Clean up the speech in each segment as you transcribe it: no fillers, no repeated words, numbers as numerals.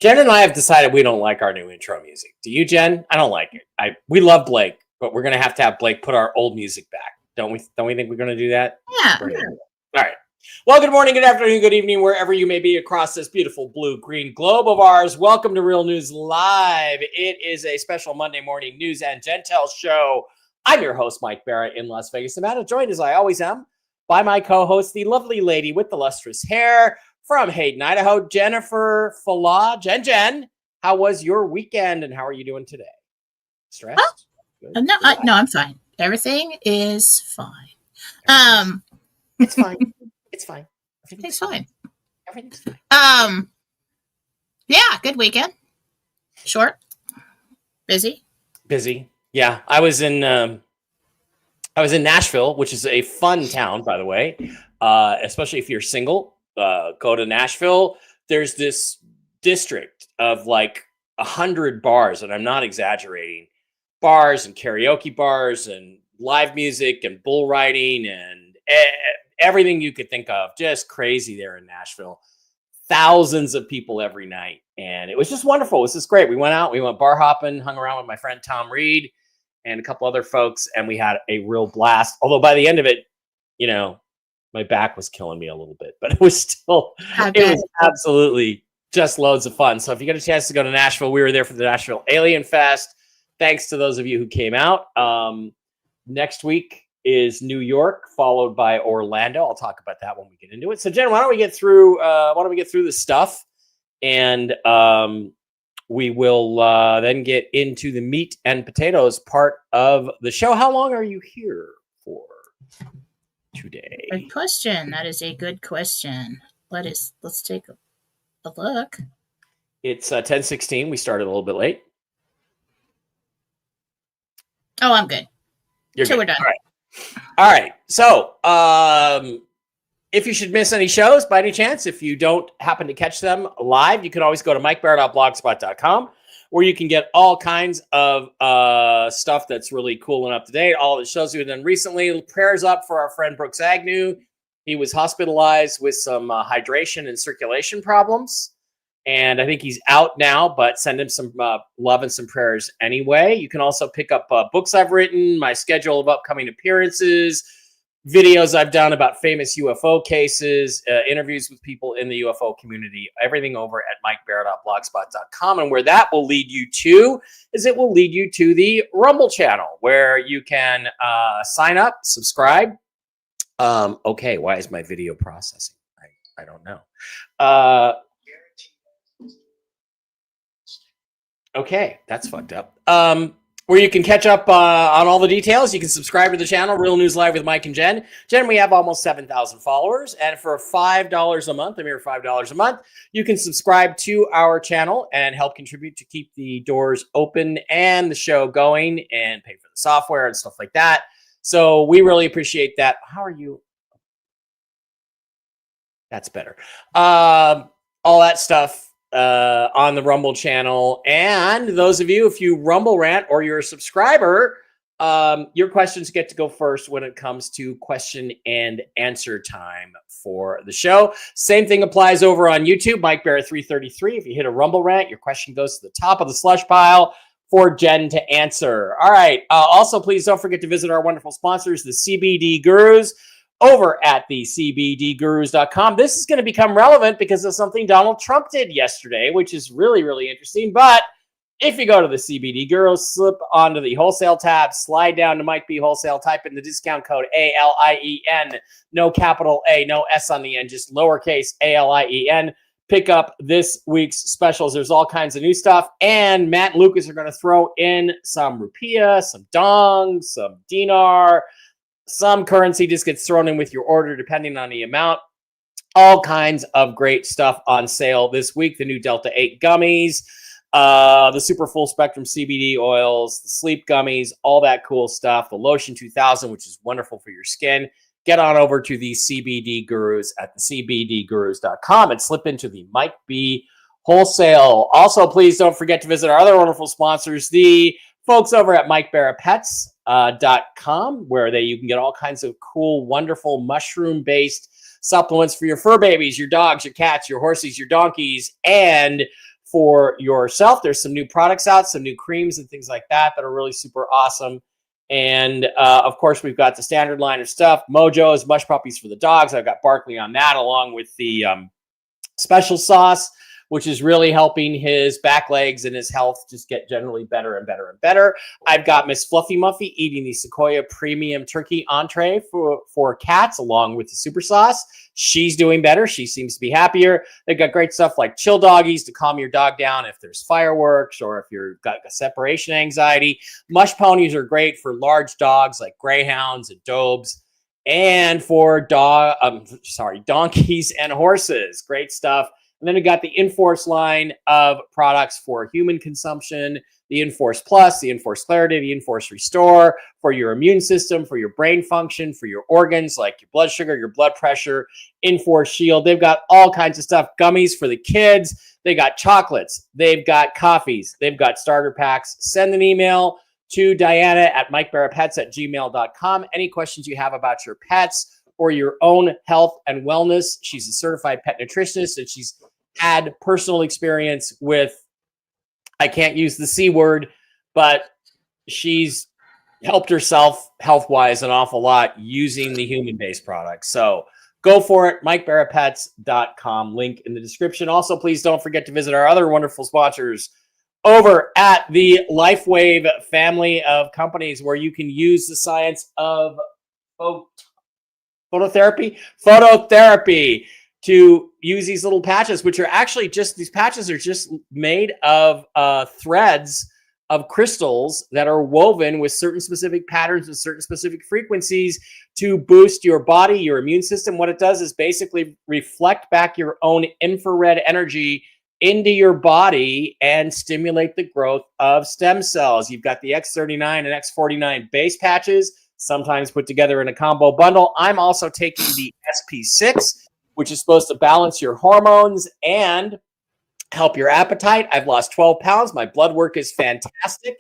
Jen and I have decided we don't like our new intro music. Do you, Jen? I don't like it. We love Blake, but we're gonna have to have Blake put our old music back. Don't we? Don't we think we're gonna do that? Yeah. All right. Well, good morning, good afternoon, good evening, wherever you may be across this beautiful blue-green globe of ours. Welcome to Real News Live. It is a special Monday morning news and gentel show. I'm your host, Mike Bara in Las Vegas, Nevada, joined as I always am by my co-host, the lovely lady with the lustrous hair from Hayden, Idaho, Jennifer Falah. Jen, how was your weekend and how are you doing today? Stressed? No, I'm fine. Everything is fine. It's fine. It's fine. Everything's fine. Everything's fine. Yeah, good weekend. Short. Busy. Yeah, I was in Nashville, which is a fun town, by the way. Especially if you're single, go to Nashville. There's this district of like 100 bars, and I'm not exaggerating. Bars and karaoke bars and live music and bull riding and everything you could think of. Just crazy there in Nashville. Thousands of people every night. And it was just wonderful. It was just great. We went out, we went bar hopping, hung around with my friend Tom Reed and a couple other folks, and we had a real blast. Although by the end of it, my back was killing me a little bit, but it was absolutely just loads of fun. So if you get a chance to go to Nashville, we were there for the Nashville Alien Fest. Thanks to those of you who came out. Next week is New York, followed by Orlando. I'll talk about that when we get into it. So Jen, why don't we get through the stuff, and we will then get into the meat and potatoes part of the show. How long are you here for today? Good question. That is a good question. Let's take a look. It's 10:16. We started a little bit late. Oh, I'm good. You're good. We're done. All right. So, if you should miss any shows by any chance, if you don't happen to catch them live, you can always go to mikebara.blogspot.com, where you can get all kinds of stuff that's really cool and up to date. All the shows we've done recently. Prayers up for our friend Brooks Agnew. He was hospitalized with some hydration and circulation problems. And I think he's out now, but send him some love and some prayers anyway. You can also pick up books I've written, my schedule of upcoming appearances, videos I've done about famous UFO cases, interviews with people in the UFO community, everything over at mikebara.blogspot.com. And where that will lead you to is it will lead you to the Rumble channel, where you can sign up, subscribe. Okay, why is my video processing? I don't know. Okay, that's fucked up. Where you can catch up on all the details. You can subscribe to the channel, Real News Live with Mike and Jen. Jen, we have almost 7,000 followers. And for $5 a month, a mere $5 a month, you can subscribe to our channel and help contribute to keep the doors open and the show going and pay for the software and stuff like that. So we really appreciate that. How are you? That's better. All that stuff on the Rumble channel. And those of you, if you Rumble rant or you're a subscriber, your questions get to go first when it comes to question and answer time for the show. Same thing applies over on YouTube, Mike Bara 333. If you hit a Rumble rant, your question goes to the top of the slush pile for Jen to answer. All right. Also, please don't forget to visit our wonderful sponsors, the CBD Gurus, over at the cbdgurus.com. This is going to become relevant because of something Donald Trump did yesterday, which is really, really interesting. But if you go to the CBD Gurus, slip onto the wholesale tab, slide down to Mike B Wholesale, type in the discount code ALIEN, no capital A, no S on the end, just lowercase ALIEN. Pick up this week's specials. There's all kinds of new stuff. And Matt and Lucas are going to throw in some rupiah, some dong, some dinar. Some currency just gets thrown in with your order depending on the amount. All kinds of great stuff on sale this week. The new Delta 8 gummies, the super full spectrum CBD oils, the sleep gummies, all that cool stuff. The Lotion 2000, which is wonderful for your skin. Get on over to the CBD Gurus at the cbdgurus.com and slip into the Mike B Wholesale. Also, please don't forget to visit our other wonderful sponsors, the folks over at MikeBaraPets.com, where you can get all kinds of cool, wonderful mushroom-based supplements for your fur babies, your dogs, your cats, your horses, your donkeys, and for yourself. There's some new products out, some new creams and things like that that are really super awesome. And of course, we've got the standard line of stuff. Mojo's Mush Puppies for the dogs. I've got Barkley on that, along with the special sauce, which is really helping his back legs and his health just get generally better and better and better. I've got Miss Fluffy Muffy eating the Sequoia Premium Turkey Entree for cats, along with the super sauce. She's doing better. She seems to be happier. They've got great stuff like chill doggies to calm your dog down if there's fireworks or if you've got a separation anxiety. Mush ponies are great for large dogs like greyhounds and dobes, and for donkeys and horses. Great stuff. And then we got the Enforce line of products for human consumption, the Enforce Plus, the Enforce Clarity, the Enforce Restore, for your immune system, for your brain function, for your organs like your blood sugar, your blood pressure, Enforce Shield. They've got all kinds of stuff. Gummies for the kids. They got chocolates. They've got coffees. They've got starter packs. Send an email to Diana at MikeBaraPets@gmail.com. Any questions you have about your pets or your own health and wellness. She's a certified pet nutritionist, and she's had personal experience with, I can't use the C word, but she's helped herself health-wise an awful lot using the human-based products. So go for it, MikeBaraPets.com, link in the description. Also, please don't forget to visit our other wonderful sponsors over at the LifeWave family of companies, where you can use the science of phototherapy to use these little patches, which are actually just, these patches are just made of threads of crystals that are woven with certain specific patterns and certain specific frequencies to boost your body, your immune system. What it does is basically reflect back your own infrared energy into your body and stimulate the growth of stem cells. You've got the X39 and X49 base patches, sometimes put together in a combo bundle. I'm also taking the SP6, which is supposed to balance your hormones and help your appetite. I've lost 12 pounds. My blood work is fantastic.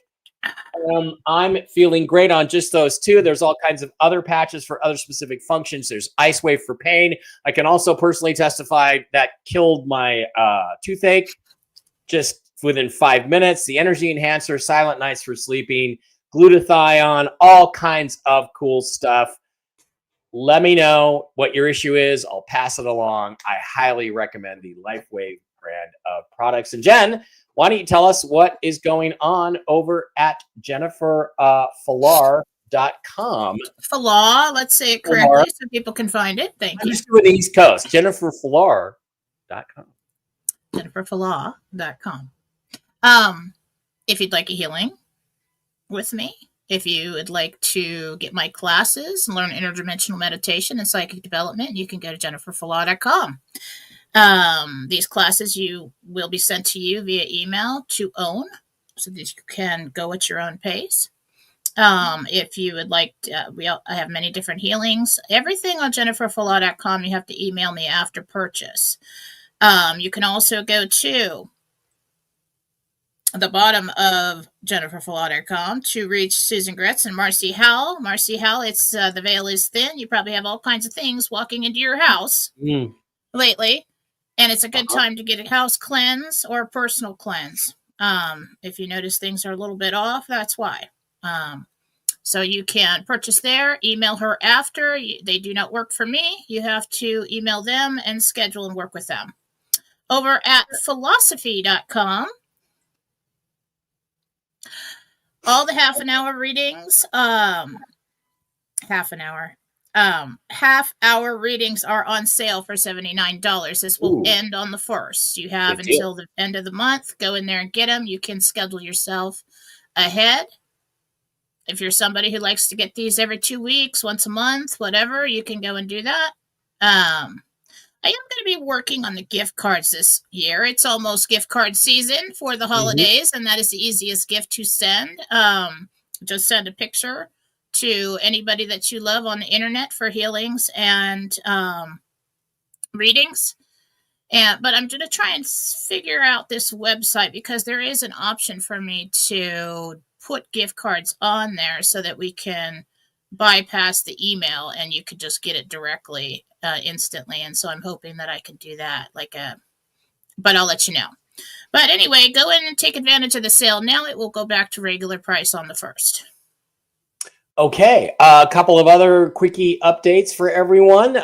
I'm feeling great on just those two. There's all kinds of other patches for other specific functions. There's Ice Wave for pain. I can also personally testify that killed my toothache just within 5 minutes. The Energy Enhancer, Silent Nights for sleeping, glutathione, all kinds of cool stuff. Let me know what your issue is. I'll pass it along. I highly recommend the LifeWave brand of products. And Jen, why don't you tell us what is going on over at JenniferFallar.com? Falar, let's say it correctly so people can find it. Thank you. I'm just doing the East Coast. JenniferFallar.com. JenniferFallar.com. If you'd like a healing with me, if you would like to get my classes and learn interdimensional meditation and psychic development, you can go to JenniferFallar.com. These classes will be sent to you via email to own, so that you can go at your own pace. If you would like to, I have many different healings. Everything on JenniferFallar.com, you have to email me after purchase. You can also go to the bottom of JenniferFallar.com to reach Susan Gretz and Marcy Howell. Marcy Howell, it's the veil is thin. You probably have all kinds of things walking into your house lately, and it's a good time to get a house cleanse or a personal cleanse. If you notice things are a little bit off, that's why. So you can purchase there, email her after. They do not work for me. You have to email them and schedule and work with them. Over at philosophy.com, all the half-hour readings are on sale for $79. This will end on the 1st. You have until the end of the month. Go in there and get them. You can schedule yourself ahead. If you're somebody who likes to get these every 2 weeks, once a month, whatever, you can go and do that. I am going to be working on the gift cards this year. It's almost gift card season for the holidays, and that is the easiest gift to send. Just send a picture to anybody that you love on the internet for healings and readings. But I'm going to try and figure out this website, because there is an option for me to put gift cards on there so that we can bypass the email and you could just get it directly instantly. And so I'm hoping that I can do that, but I'll let you know. But anyway, go in and take advantage of the sale. Now it will go back to regular price on the 1st. Okay, a couple of other quickie updates for everyone.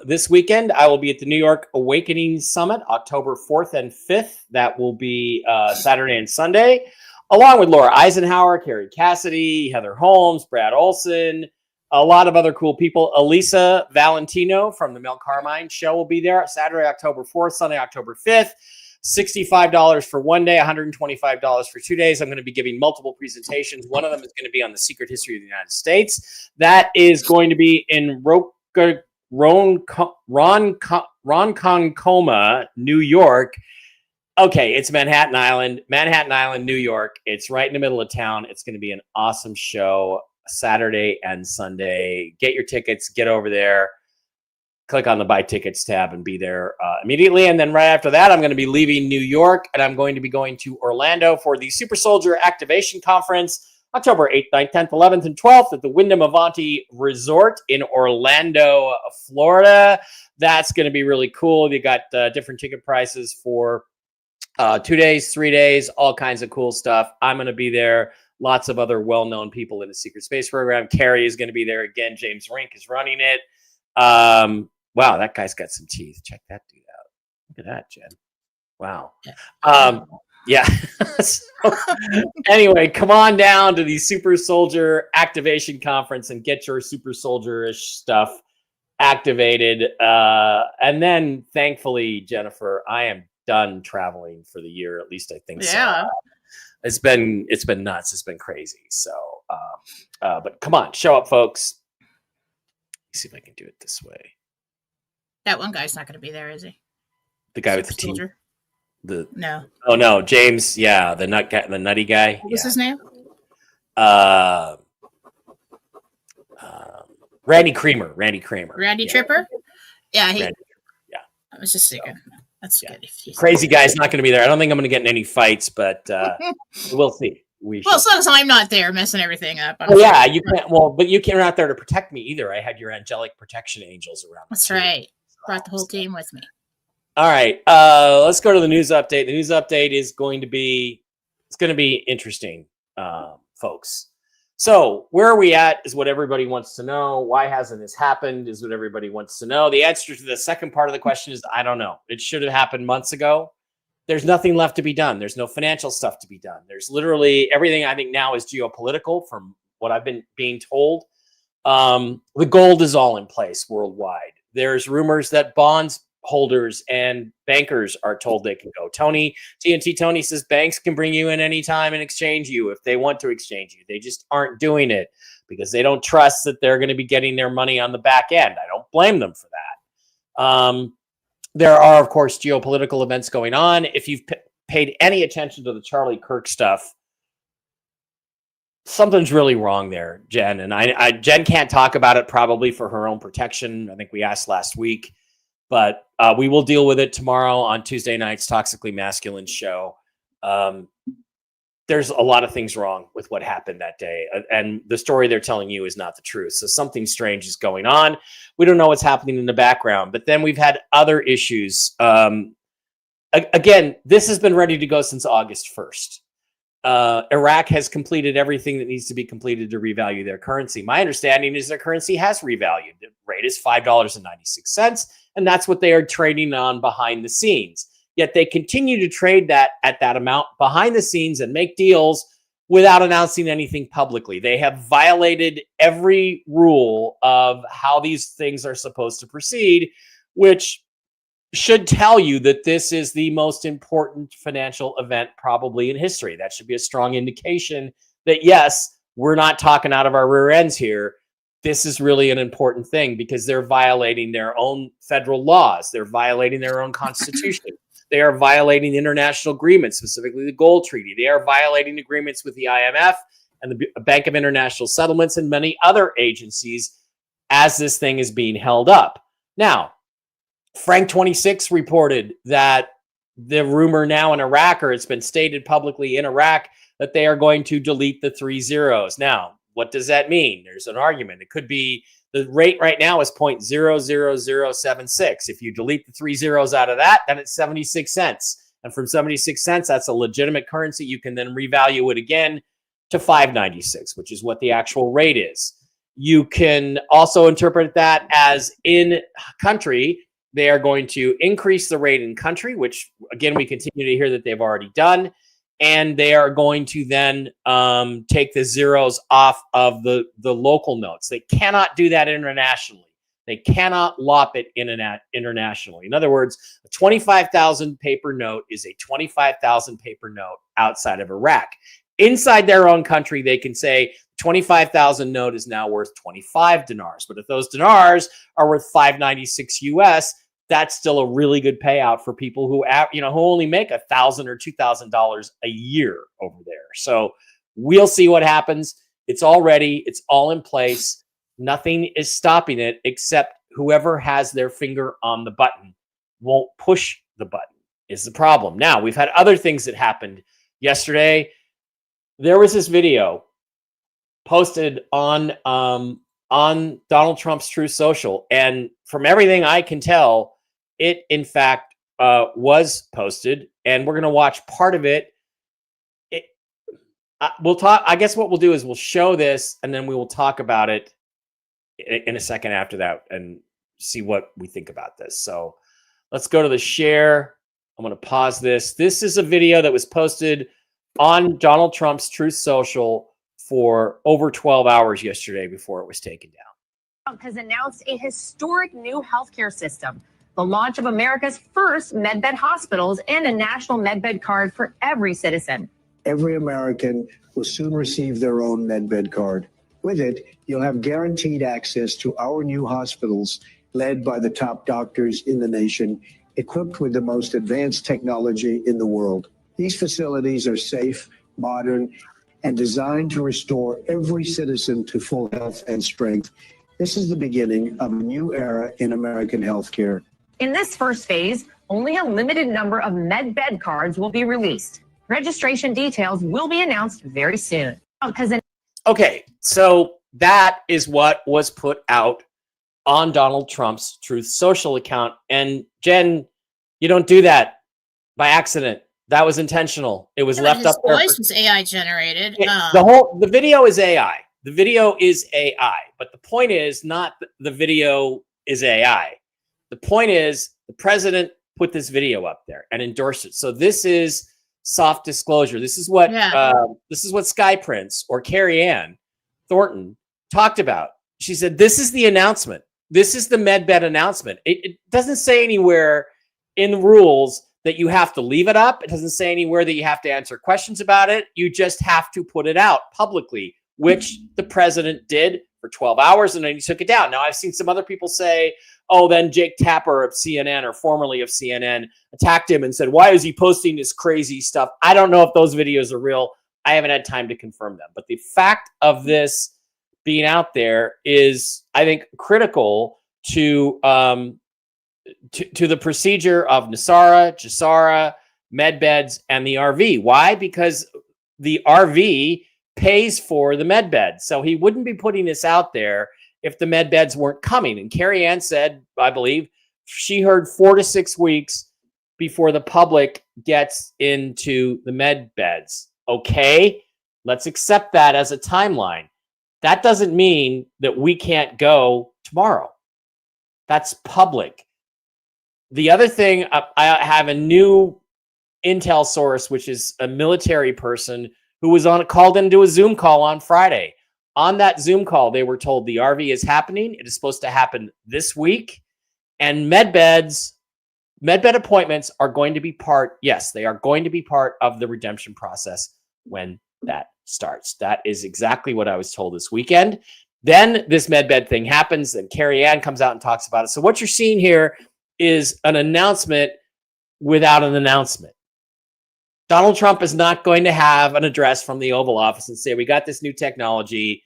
This weekend, I will be at the New York Awakening Summit, October 4th and 5th. That will be Saturday and Sunday, along with Laura Eisenhower, Carrie Cassidy, Heather Holmes, Brad Olson, a lot of other cool people. Elisa Valentino from the Mel Carmine Show will be there Saturday, October 4th, Sunday, October 5th. $65 for one day, $125 for 2 days. I'm going to be giving multiple presentations. One of them is going to be on the secret history of the United States. That is going to be in Ronkonkoma, New York. Okay, it's Manhattan Island, New York. It's right in the middle of town. It's going to be an awesome show Saturday and Sunday. Get your tickets, get over there. Click on the buy tickets tab and be there immediately. And then right after that, I'm going to be leaving New York and I'm going to be going to Orlando for the Super Soldier Activation Conference, October 8th, 9th, 10th, 11th, and 12th at the Wyndham Avanti Resort in Orlando, Florida. That's going to be really cool. They got different ticket prices for 2 days, 3 days, all kinds of cool stuff. I'm going to be there. Lots of other well-known people in the Secret Space program. Carrie is going to be there again. James Rink is running it. Wow, that guy's got some teeth. Check that dude out. Look at that, Jen. Wow. Yeah. So, anyway, come on down to the Super Soldier Activation Conference and get your Super Soldier-ish stuff activated. And then, thankfully, Jennifer, I am done traveling for the year. At least I think so. It's been nuts. It's been crazy. So, but come on, show up, folks. Let me see if I can do it this way. That one guy's not going to be there, is he? The guy with the teeth. No. Oh no, James. Yeah, the nutty guy. What was his name? Randy Kramer. Randy Tripper. Yeah, yeah. I was just thinking. That's good. Crazy guy's not going to be there. I don't think I'm going to get in any fights, but we'll see. Well, as long as I'm not there messing everything up. Yeah, you can't. Well, but you can't out there to protect me either. I had your angelic protection angels around. That's right. Brought the whole team with me. All right, let's go to the news update. The news update is going to be interesting, folks. So where are we at is what everybody wants to know. Why hasn't this happened is what everybody wants to know. The answer to the second part of the question is I don't know. It should have happened months ago. There's nothing left to be done. There's no financial stuff to be done. There's literally everything I think now is geopolitical from what I've been being told. The gold is all in place worldwide. There's rumors that bonds holders and bankers are told they can go. TNT Tony says banks can bring you in anytime and exchange you if they want to exchange you. They just aren't doing it because they don't trust that they're going to be getting their money on the back end. I don't blame them for that. There are, of course, geopolitical events going on. If you've paid any attention to the Charlie Kirk stuff, something's really wrong there, Jen. And Jen can't talk about it probably for her own protection. I think we asked last week. But we will deal with it tomorrow on Tuesday night's Toxically Masculine show. There's a lot of things wrong with what happened that day. And the story they're telling you is not the truth. So something strange is going on. We don't know what's happening in the background. But then we've had other issues. Again, this has been ready to go since August 1st. Iraq has completed everything that needs to be completed to revalue their currency. My understanding is their currency has revalued. The rate is $5.96, and that's what they are trading on behind the scenes. Yet they continue to trade that at that amount behind the scenes and make deals without announcing anything publicly. They have violated every rule of how these things are supposed to proceed, which should tell you that this is the most important financial event probably in history. That should be a strong indication that, yes, we're not talking out of our rear ends here. This is really an important thing because they're violating their own federal laws. They're violating their own constitution. They are violating international agreements, specifically the Gold Treaty. They are violating agreements with the IMF and the Bank of International Settlements and many other agencies as this thing is being held up. Now, Frank 26 reported that the rumor now in Iraq, or it's been stated publicly in Iraq, that they are going to delete the 3 zeros. Now, what does that mean? There's an argument. It could be the rate right now is 0.00076. If you delete the 3 zeros out of that, then it's 76 cents. And from 76 cents, that's a legitimate currency. You can then revalue it again to 5.96, which is what the actual rate is. You can also interpret that as in country, they are going to increase the rate in country, which again, we continue to hear that they've already done. And they are going to then take the zeros off of the local notes. They cannot do that internationally. They cannot lop it internationally. In other words, a 25,000 paper note is a 25,000 paper note outside of Iraq. Inside their own country, they can say 25,000 note is now worth 25 dinars. But if those dinars are worth 596 US, that's still a really good payout for people who only make $1,000 or $2,000 a year over there. So we'll see what happens. It's all ready. It's all in place. Nothing is stopping it except whoever has their finger on the button won't push the button is the problem. Now, we've had other things that happened yesterday. There was this video posted on Donald Trump's Truth Social, and from everything I can tell, it in fact was posted, and we're going to watch part of it. We'll talk. I guess what we'll do is we'll show this, and then we will talk about it in a second after that, and see what we think about this. So let's go to the share. I'm going to pause this. This is a video that was posted on Donald Trump's Truth Social for over 12 hours yesterday before it was taken down. Trump has announced a historic new healthcare system, the launch of America's first MedBed hospitals and a national MedBed card for every citizen. Every American will soon receive their own MedBed card. With it, you'll have guaranteed access to our new hospitals led by the top doctors in the nation, equipped with the most advanced technology in the world. These facilities are safe, modern, and designed to restore every citizen to full health and strength. This is the beginning of a new era in American healthcare. In this first phase, only a limited number of MedBed cards will be released. Registration details will be announced very soon. Okay, so that is what was put out on Donald Trump's Truth Social account. And Jen, you don't do that by accident. That was intentional. It was left up there. His voice was AI generated. The video is AI. The video is AI. But the point is not the video is AI. The point is the president put this video up there and endorsed it. So this is soft disclosure. This is what Sky Prince or Carrie Ann Thornton talked about. She said, this is the announcement. This is the MedBed announcement. It doesn't say anywhere in the rules that you have to leave it up. It doesn't say anywhere that you have to answer questions about it. You just have to put it out publicly, which the president did for 12 hours, and then he took it down. Now, I've seen some other people say, oh, then Jake Tapper of CNN, or formerly of CNN, attacked him and said, why is he posting this crazy stuff? I don't know if those videos are real. I haven't had time to confirm them. But the fact of this being out there is, I think, critical to the procedure of NESARA, GESARA, MedBeds, and the RV. Why? Because the RV pays for the MedBed. So he wouldn't be putting this out there if the MedBeds weren't coming. And Carrie Ann said, I believe, she heard 4 to 6 weeks before the public gets into the MedBeds. Okay, let's accept that as a timeline. That doesn't mean that we can't go tomorrow. That's public. The other thing, I have a new intel source, which is a military person who was called into a Zoom call on Friday. On that Zoom call, they were told the RV is happening. It is supposed to happen this week. And MedBed appointments are going to be part, yes, they are going to be part of the redemption process when that starts. That is exactly what I was told this weekend. Then this MedBed thing happens, and Carrie Ann comes out and talks about it. So what you're seeing here is an announcement without an announcement. Donald Trump is not going to have an address from the Oval Office and say, we got this new technology.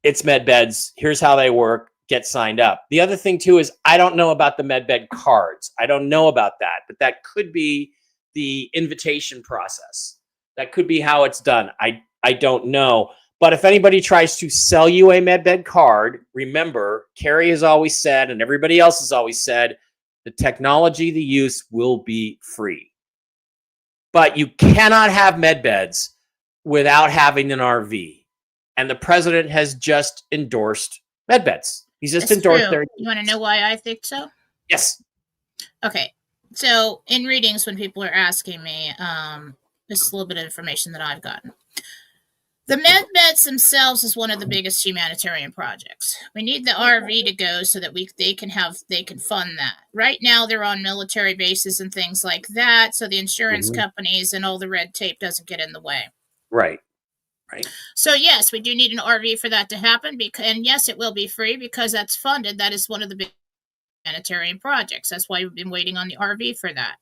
It's MedBeds. Here's how they work. Get signed up. The other thing, too, is I don't know about the MedBed cards. I don't know about that, but that could be the invitation process. That could be how it's done. I don't know. But if anybody tries to sell you a MedBed card, remember, Carrie has always said, and everybody else has always said, the technology, the use will be free. but you cannot have MedBeds without having an RV. And the president has just endorsed MedBeds. He's just endorsed true. their. You want to know why I think so? Yes. Okay. So in readings, when people are asking me, this is a little bit of information that I've gotten. The MedBeds themselves is one of the biggest humanitarian projects. We need the RV to go so that they can fund that. Right now, they're on military bases and things like that, so the insurance companies and all the red tape doesn't get in the way. Right. So yes, we do need an RV for that to happen, and yes, it will be free because that's funded. That is one of the big humanitarian projects. That's why we've been waiting on the RV for that.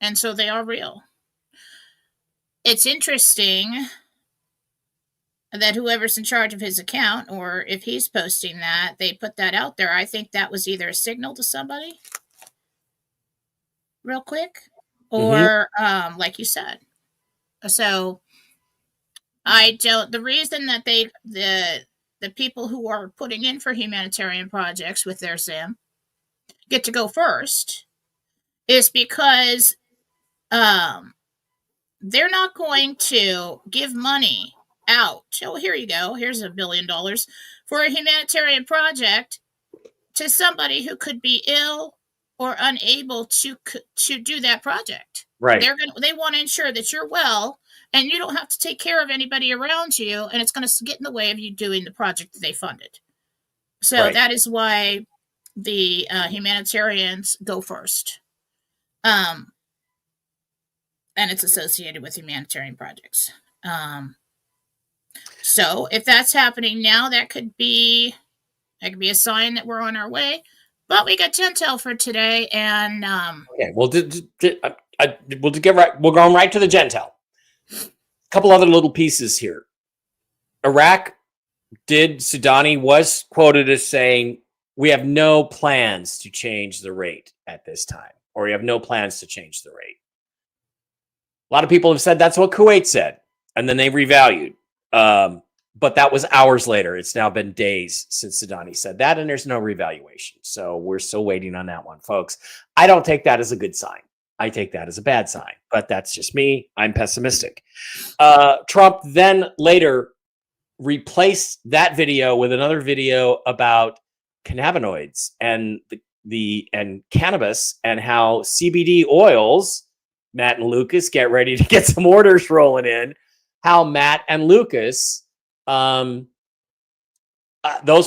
And so they are real. It's interesting that whoever's in charge of his account, or if he's posting that, they put that out there. I think that was either a signal to somebody real quick, or like you said. So the reason that the people who are putting in for humanitarian projects with their SIM get to go first is because they're not going to give money out. Oh, here you go. Here's $1 billion for a humanitarian project to somebody who could be ill or unable to do that project. Right. They want to ensure that you're well and you don't have to take care of anybody around you, and it's going to get in the way of you doing the project that they funded. So that is why the humanitarians go first. And it's associated with humanitarian projects. So if that's happening now, that could be a sign that we're on our way. But we got Gentel for today, and okay. We'll get right. We'll go right to the Gentel. A couple other little pieces here. Iraq Sudani was quoted as saying, "We have no plans to change the rate at this time," or "We have no plans to change the rate." A lot of people have said that's what Kuwait said, and then they revalued. But that was hours later. It's now been days since Sudani said that, and there's no revaluation. So we're still waiting on that one, folks. I don't take that as a good sign. I take that as a bad sign, but that's just me. I'm pessimistic. Trump then later replaced that video with another video about cannabinoids and and cannabis, and how CBD oils. Matt and Lucas, get ready to get some orders rolling in. How Matt and Lucas, those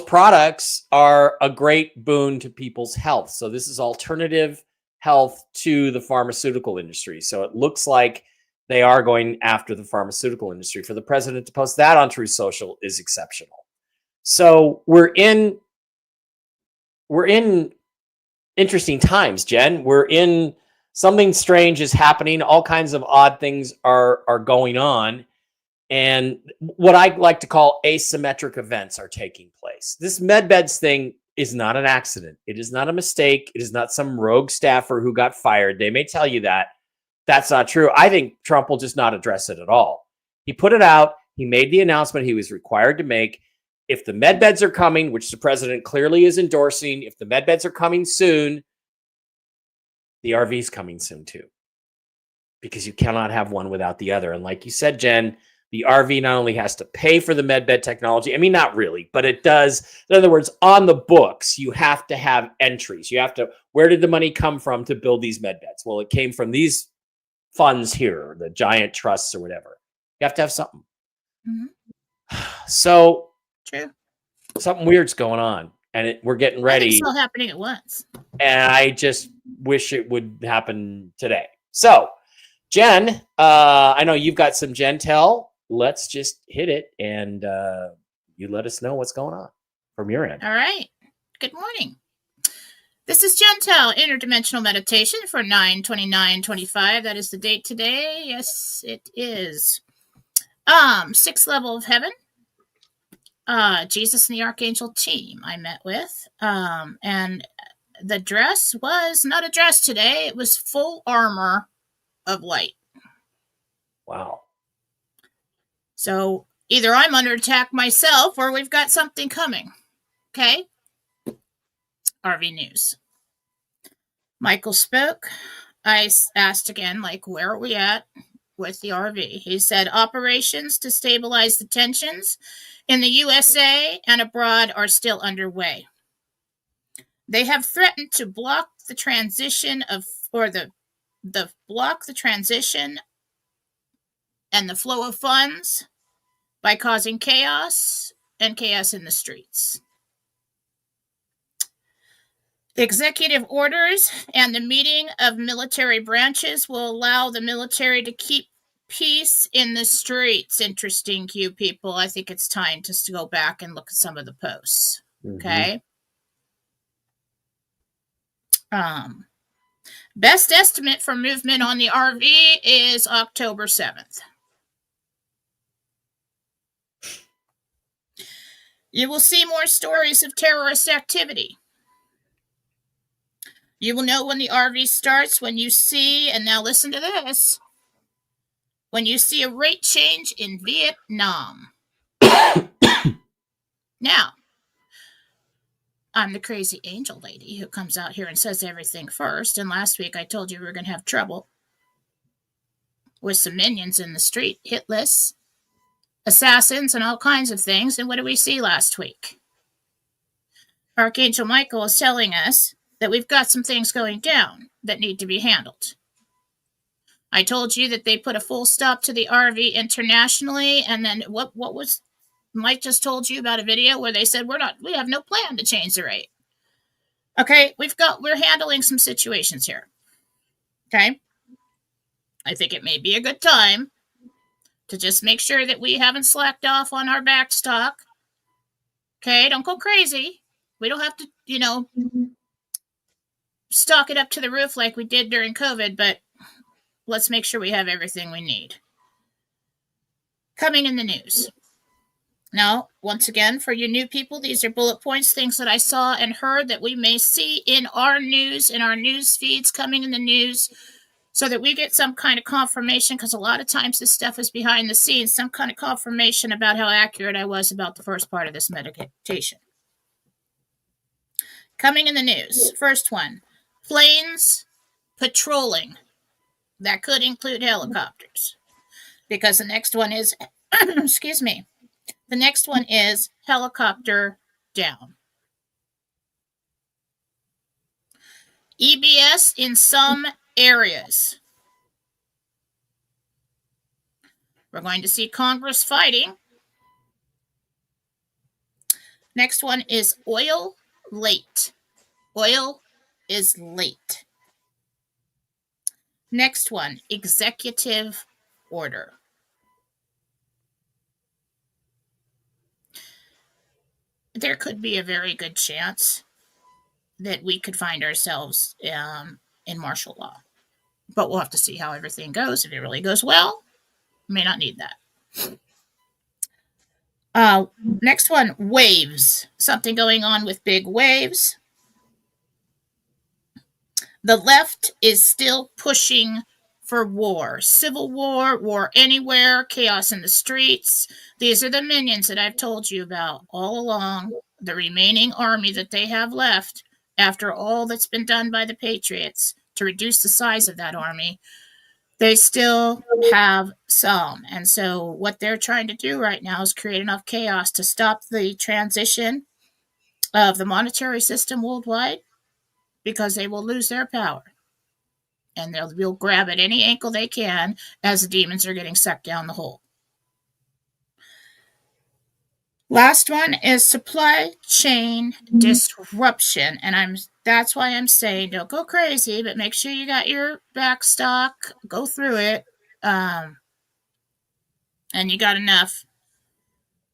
products are a great boon to people's health. So this is alternative health to the pharmaceutical industry. So it looks like they are going after the pharmaceutical industry. For the president to post that on Truth Social is exceptional. So we're in interesting times, Jen. Something strange is happening. All kinds of odd things are going on. And what I like to call asymmetric events are taking place. This MedBeds thing is not an accident. It is not a mistake. It is not some rogue staffer who got fired. They may tell you that. That's not true. I think Trump will just not address it at all. He put it out. He made the announcement he was required to make. If the MedBeds are coming, which the president clearly is endorsing, if the MedBeds are coming soon, the RV is coming soon too, because you cannot have one without the other. And like you said, Jen, the RV not only has to pay for the MedBed technology, I mean, not really, but it does. In other words, on the books, you have to have entries. You have to, where did the money come from to build these MedBeds? Well, it came from these funds here, the giant trusts or whatever. You have to have something. So true. Something weird's going on, and we're getting ready. It's all happening at once. And I just wish it would happen today. So, Jen, I know you've got some Gentel. Let's just hit it, and you let us know what's going on from your end. All right. Good morning. This is Gentel, Interdimensional Meditation for 9/29/25. That is the date today. Yes, it is. Sixth level of heaven. Jesus and the Archangel team I met with. And the dress was not a dress today. It was full armor of light. Wow. So either I'm under attack myself or we've got something coming. Okay? RV News. Michael spoke. I asked again, like, where are we at with the RV? He said operations to stabilize the tensions in the USA and abroad are still underway. They have threatened to block the transition block the transition and the flow of funds by causing chaos and chaos in the streets. The executive orders and the meeting of military branches will allow the military to keep peace in the streets. Interesting, you people. I think it's time to go back and look at some of the posts. Okay. Best estimate for movement on the RV is October 7th. You will see more stories of terrorist activity. You will know when the RV starts when you see, and now listen to this, when you see a rate change in Vietnam. Now, I'm the crazy angel lady who comes out here and says everything first. And last week I told you we were going to have trouble with some minions in the street, hit lists, assassins, and all kinds of things. And what did we see last week? Archangel Michael is telling us that we've got some things going down that need to be handled. I told you that they put a full stop to the RV internationally. And then what was Mike just told you about a video where they said we have no plan to change the rate. Okay, we're handling some situations here. Okay. I think it may be a good time to just make sure that we haven't slacked off on our back stock. Okay, don't go crazy. We don't have to, stock it up to the roof like we did during COVID, but let's make sure we have everything we need. Coming in the news. Now, once again, for you new people, these are bullet points, things that I saw and heard that we may see in our news feeds coming in the news so that we get some kind of confirmation, because a lot of times this stuff is behind the scenes, some kind of confirmation about how accurate I was about the first part of this meditation. Coming in the news, first one, planes patrolling. That could include helicopters, because the next one is, excuse me, the next one is helicopter down. EBS in some areas. We're going to see Congress fighting. Next one is oil late. Oil is late. Next one, executive order. There could be a very good chance that we could find ourselves in martial law. But we'll have to see how everything goes. If it really goes well, we may not need that. Next one, waves. Something going on with big waves. The left is still pushing for war. Civil war, war anywhere, chaos in the streets. These are the minions that I've told you about all along. The remaining army that they have left after all that's been done by the Patriots to reduce the size of that army, they still have some. And so what they're trying to do right now is create enough chaos to stop the transition of the monetary system worldwide, because they will lose their power. And they'll grab at any ankle they can as the demons are getting sucked down the hole. Last one is supply chain disruption. And that's why I'm saying don't go crazy, but make sure you got your back stock, go through it, and you got enough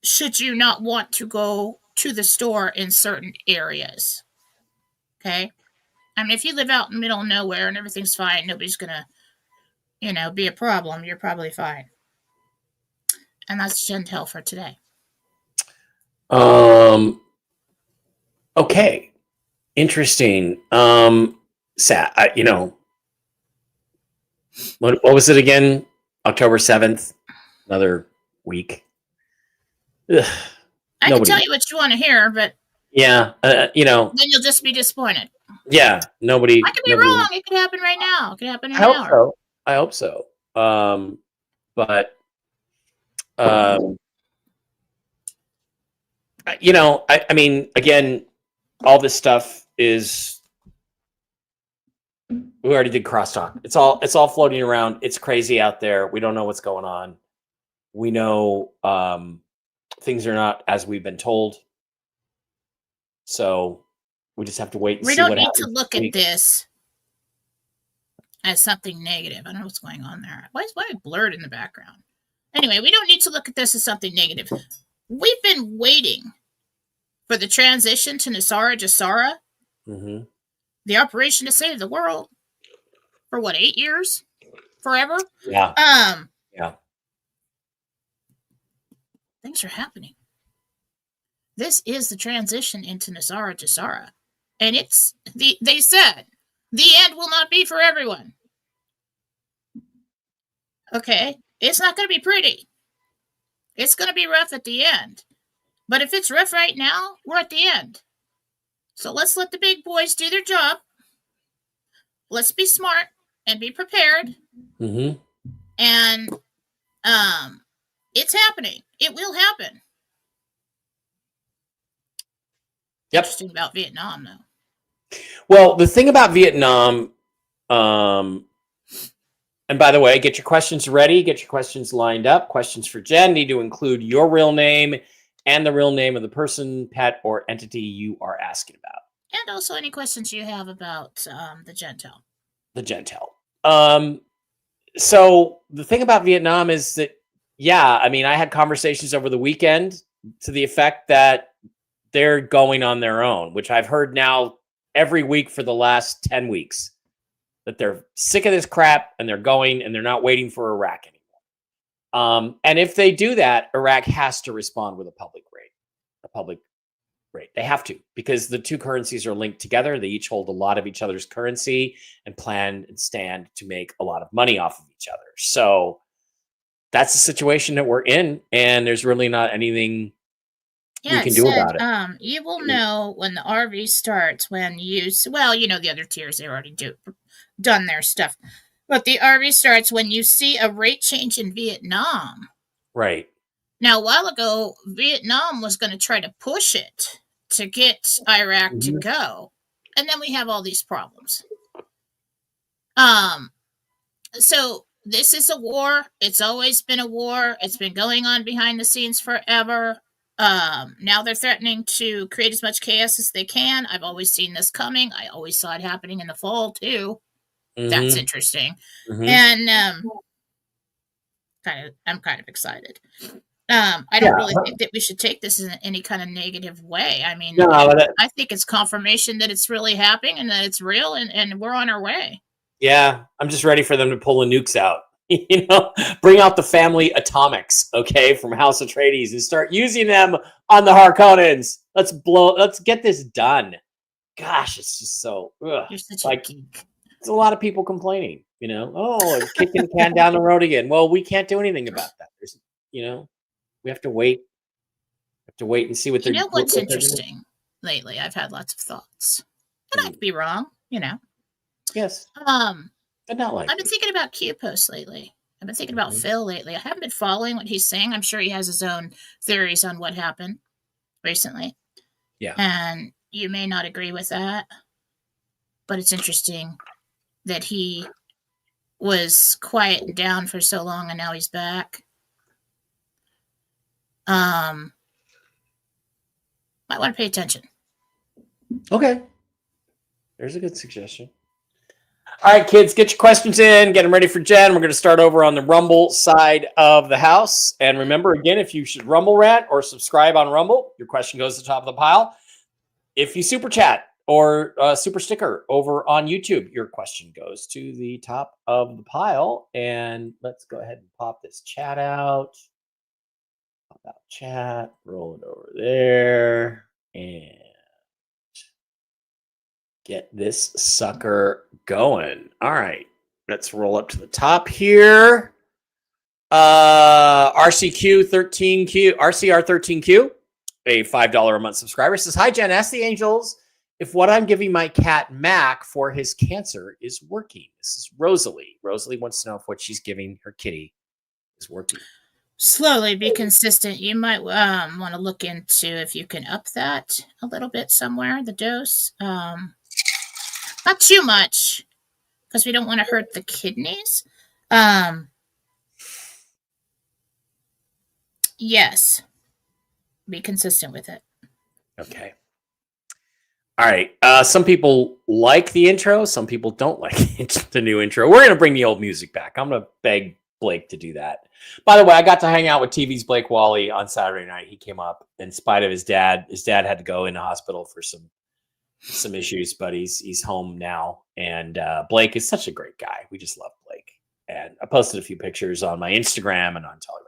should you not want to go to the store in certain areas. Okay? I mean, if you live out in the middle of nowhere and everything's fine, nobody's going to, be a problem, you're probably fine. And that's Gentel for today. Okay. Interesting. What was it again? October 7th, another week. Ugh, I can tell you what you want to hear, but yeah, then you'll just be disappointed. Yeah, nobody. I could be wrong. It could happen right now. It could happen in I an hope hour. so. I hope so. But you know, I mean, again, all this stuff is. We already did crosstalk. It's all floating around. It's crazy out there. We don't know what's going on. We know things are not as we've been told. So we just have to wait and We see don't what need happens. to look at this as something negative. I don't know what's going on there. Why is it blurred in the background? Anyway, we don't need to look at this as something negative. We've been waiting for the transition to Nasara Jasara, the operation to save the world, for what, 8 years? Forever? Yeah. Yeah. Things are happening. This is the transition into Nasara Jasara. And it's they said the end will not be for everyone. Okay? It's not going to be pretty. It's going to be rough at the end. But if it's rough right now, we're at the end. So let's let the big boys do their job. Let's be smart and be prepared. And it's happening. It will happen. Yep. Interesting about Vietnam, though. Well, the thing about Vietnam, and by the way, get your questions ready. Get your questions lined up. Questions for Jen need to include your real name and the real name of the person, pet, or entity you are asking about. And also any questions you have about the Gentel. The Gentel. So the thing about Vietnam is that, yeah, I mean, I had conversations over the weekend to the effect that they're going on their own, which I've heard now every week for the last 10 weeks, that they're sick of this crap and they're going and they're not waiting for Iraq anymore. And if they do that, Iraq has to respond with a public rate. They have to, because the two currencies are linked together. They each hold a lot of each other's currency and plan and stand to make a lot of money off of each other. So that's the situation that we're in, and there's really not anything we can do about it. You will know when the RV starts when you, well, you know, the other tiers, they already done their stuff. But the RV starts when you see a rate change in Vietnam. Right. Now, a while ago, Vietnam was going to try to push it to get Iraq to go. And then we have all these problems. So this is a war. It's always been a war. It's been going on behind the scenes forever. Now they're threatening to create as much chaos as they can. I've always seen this coming. I always saw it happening in the fall, too. That's interesting. And I'm kind of excited. I don't really think that we should take this in any kind of negative way. I mean, I think it's confirmation that it's really happening and that it's real, and we're on our way. Yeah, I'm just ready for them to pull the nukes out. You know, bring out the family atomics, okay, from House Atreides and start using them on the Harkonnens. Let's get this done. Gosh, it's just so You're such a geek. There's a lot of people complaining, you know, oh, kicking the can down the road again. Well, we can't do anything about that. There's, you know, we have to wait. And see what they're doing. You know what's interesting lately? I've had lots of thoughts. And I could be wrong, you know. Yes. But not like I've been thinking about Q posts lately. I've been thinking about Phil lately. I haven't been following what he's saying. I'm sure he has his own theories on what happened recently. Yeah. And you may not agree with that. But it's interesting that he was quiet and down for so long and now he's back. Might want to pay attention. Okay. There's a good suggestion. All right, kids, get your questions in. Get them ready for Jen. We're going to start over on the Rumble side of the house. And remember, again, if you should Rumble rant or subscribe on Rumble, your question goes to the top of the pile. If you super chat or super sticker over on YouTube, your question goes to the top of the pile. And let's go ahead and pop this chat out. Pop out chat. Roll it over there. And get this sucker going. All right. Let's roll up to the top here. RCR13Q, a $5 a month subscriber says, hi, Jen. Ask the angels if what I'm giving my cat Mac for his cancer is working. This is Rosalie. Rosalie wants to know if what she's giving her kitty is working. Slowly be consistent. You might want to look into if you can up that a little bit somewhere, the dose. Not too much, because we don't want to hurt the kidneys. Yes. Be consistent with it. Okay. All right. Some people like the intro. Some people don't like the new intro. We're going to bring the old music back. I'm going to beg Blake to do that. By the way, I got to hang out with TV's Blake Wally on Saturday night. He came up in spite of his dad. His dad had to go in the hospital for some issues, but he's home now. And Blake is such a great guy. We just love Blake. And I posted a few pictures on my Instagram and on Telegram.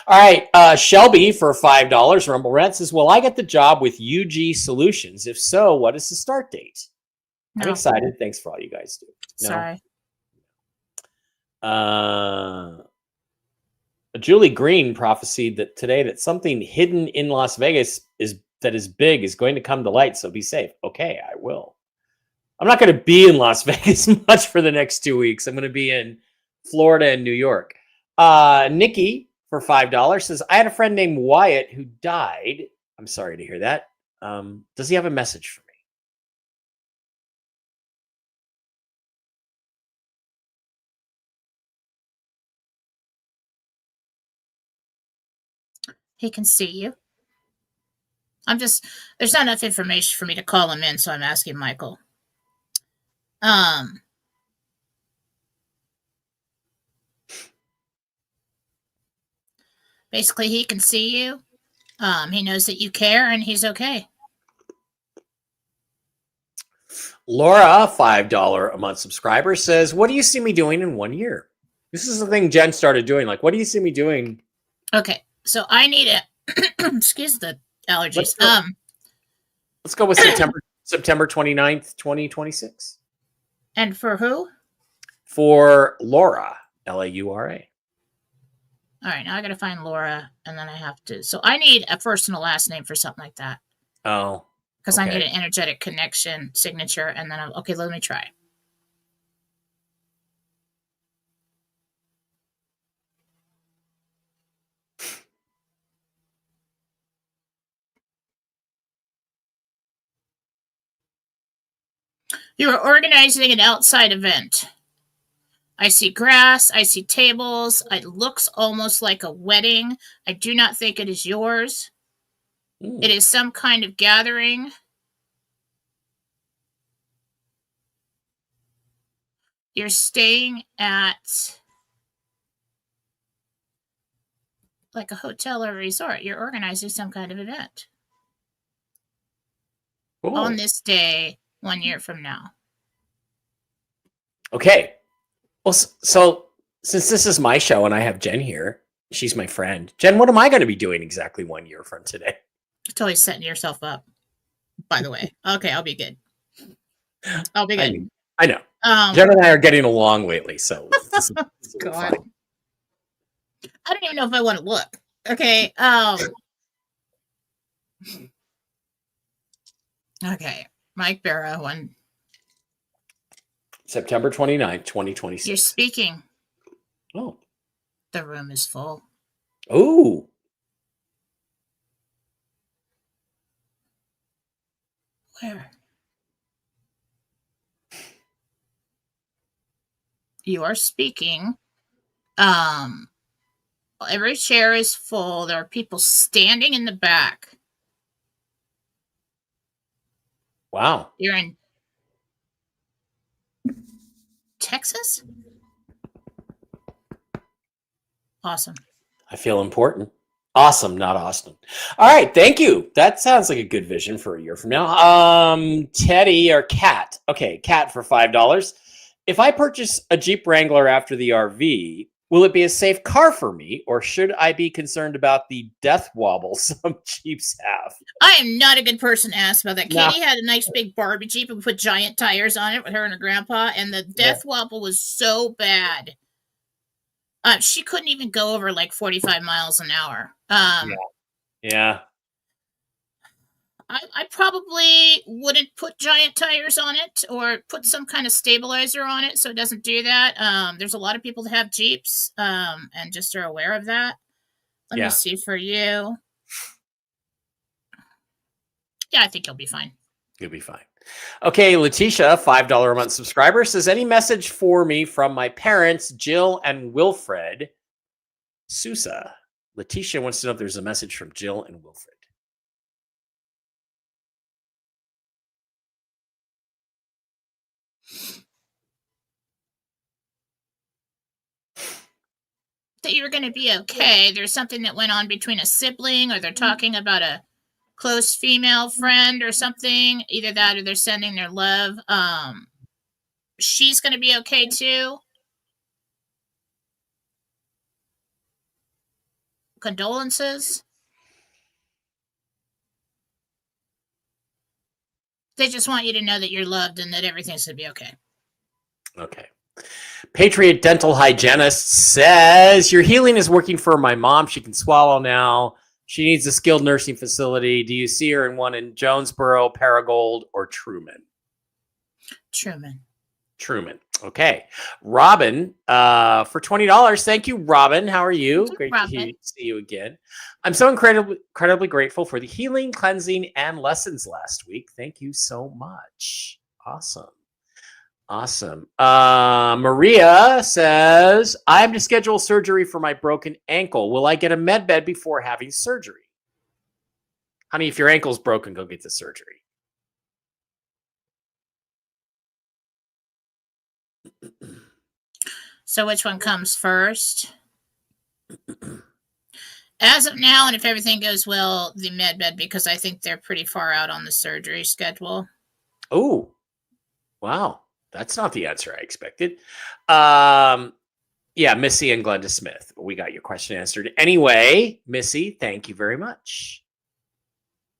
All right, Shelby for $5. Rumble Rent says, "Will I get the job with UG Solutions? If so, what is the start date?" No. I'm excited. Thanks for all you guys do. No? Sorry. Julie Green prophesied that today that something hidden in Las Vegas is big is going to come to light. So be safe. Okay, I will. I'm not going to be in Las Vegas much for the next 2 weeks. I'm going to be in Florida and New York. Nikki for $5 says, "I had a friend named Wyatt who died. I'm sorry to hear that. Does he have a message for me?" He can see you. There's not enough information for me to call him in, so I'm asking Michael. Basically, he can see you. He knows that you care, and he's okay. Laura, $5 a month subscriber, says, "What do you see me doing in 1 year?" This is the thing Jen started doing. Like, what do you see me doing? Okay, so I need a excuse the allergies. Let's go with September 29th, 2026. And for who? For Laura, Laura. All right, now I got to find Laura, and then I have to. So I need a first and a last name for something like that. Oh, because okay. I need an energetic connection signature, and then okay. Let me try. You are organizing an outside event. I see grass. I see tables. It looks almost like a wedding. I do not think it is yours. It is some kind of gathering. You're staying at like a hotel or a resort. You're organizing some kind of event. Cool. On this day 1 year from now. Okay. Well, so since this is my show and I have Jen here, she's my friend. Jen, what am I going to be doing exactly 1 year from today? Totally setting yourself up, by the way. Okay, I'll be good. I'll be good. I know. Jen and I are getting along lately, so this is God. fun. I don't even know if I want to look. Okay. Okay. Mike Bara, one. September 29th, 2026. You're speaking. Oh. The room is full. Oh. Where? You are speaking. Every chair is full. There are people standing in the back. Wow. You're in Texas? Awesome. I feel important. Awesome, not Austin. All right, thank you. That sounds like a good vision for a year from now. Teddy or Cat. Okay, Cat for $5. If I purchase a Jeep Wrangler after the RV, will it be a safe car for me, or should I be concerned about the death wobble some Jeeps have? I am not a good person to ask about that. No. Katie had a nice big Barbie Jeep and put giant tires on it with her and her grandpa, and the death wobble was so bad. She couldn't even go over like 45 miles an hour. Yeah. I probably wouldn't put giant tires on it or put some kind of stabilizer on it so it doesn't do that. There's a lot of people that have Jeeps and just are aware of that. Let me see for you. Yeah, I think you'll be fine. You'll be fine. Okay, Letitia, $5 a month subscriber, says, any message for me from my parents, Jill and Wilfred Sousa? Letitia wants to know if there's a message from Jill and Wilfred. That you're going to be okay. There's something that went on between a sibling, or they're talking about a close female friend or something. Either that or they're sending their love. She's going to be okay too. Condolences. They just want you to know that you're loved and that everything's going to be okay. Okay. Patriot Dental Hygienist says, your healing is working for my mom. She can swallow now. She needs a skilled nursing facility. Do you see her in one in Jonesboro, Paragould, or Truman? Truman. Okay. Robin, for $20. Thank you, Robin. How are you? Great to see you again. I'm so incredibly grateful for the healing, cleansing, and lessons last week. Thank you so much. Awesome. Maria says, I have to schedule surgery for my broken ankle. Will I get a MedBed before having surgery? Honey, if your ankle's broken, go get the surgery. So which one comes first? As of now, and if everything goes well, the MedBed, because I think they're pretty far out on the surgery schedule. Oh, wow. That's not the answer I expected. Yeah, Missy and Glenda Smith. We got your question answered. Anyway, Missy, thank you very much.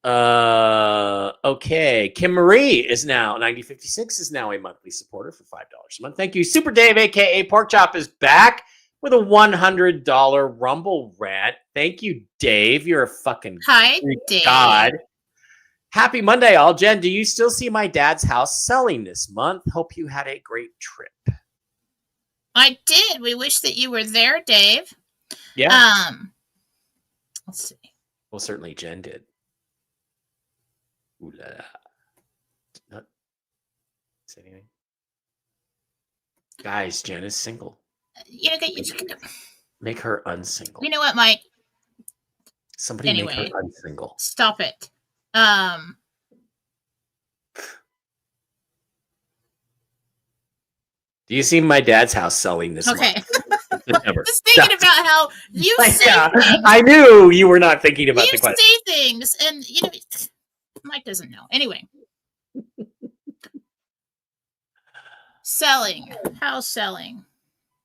Okay. Kim Marie is now, 9056 is now a monthly supporter for $5 a month. Thank you. Super Dave, aka Pork Chop, is back with a $100 Rumble rant. Thank you, Dave. You're a fucking Dave. God. Happy Monday, all. Jen, do you still see my dad's house selling this month? Hope you had a great trip. I did. We wish that you were there, Dave. Yeah. Let's see. Well, certainly Jen did. Ooh la la. Not say anything. Guys, Jen is single. Make her unsingle. You know what, Mike? Somebody make her unsingle. Stop it. Do you see my dad's house selling this month? Just thinking about how you say things. I knew you were not thinking about the question. You say things, and Mike doesn't know. Anyway, house selling.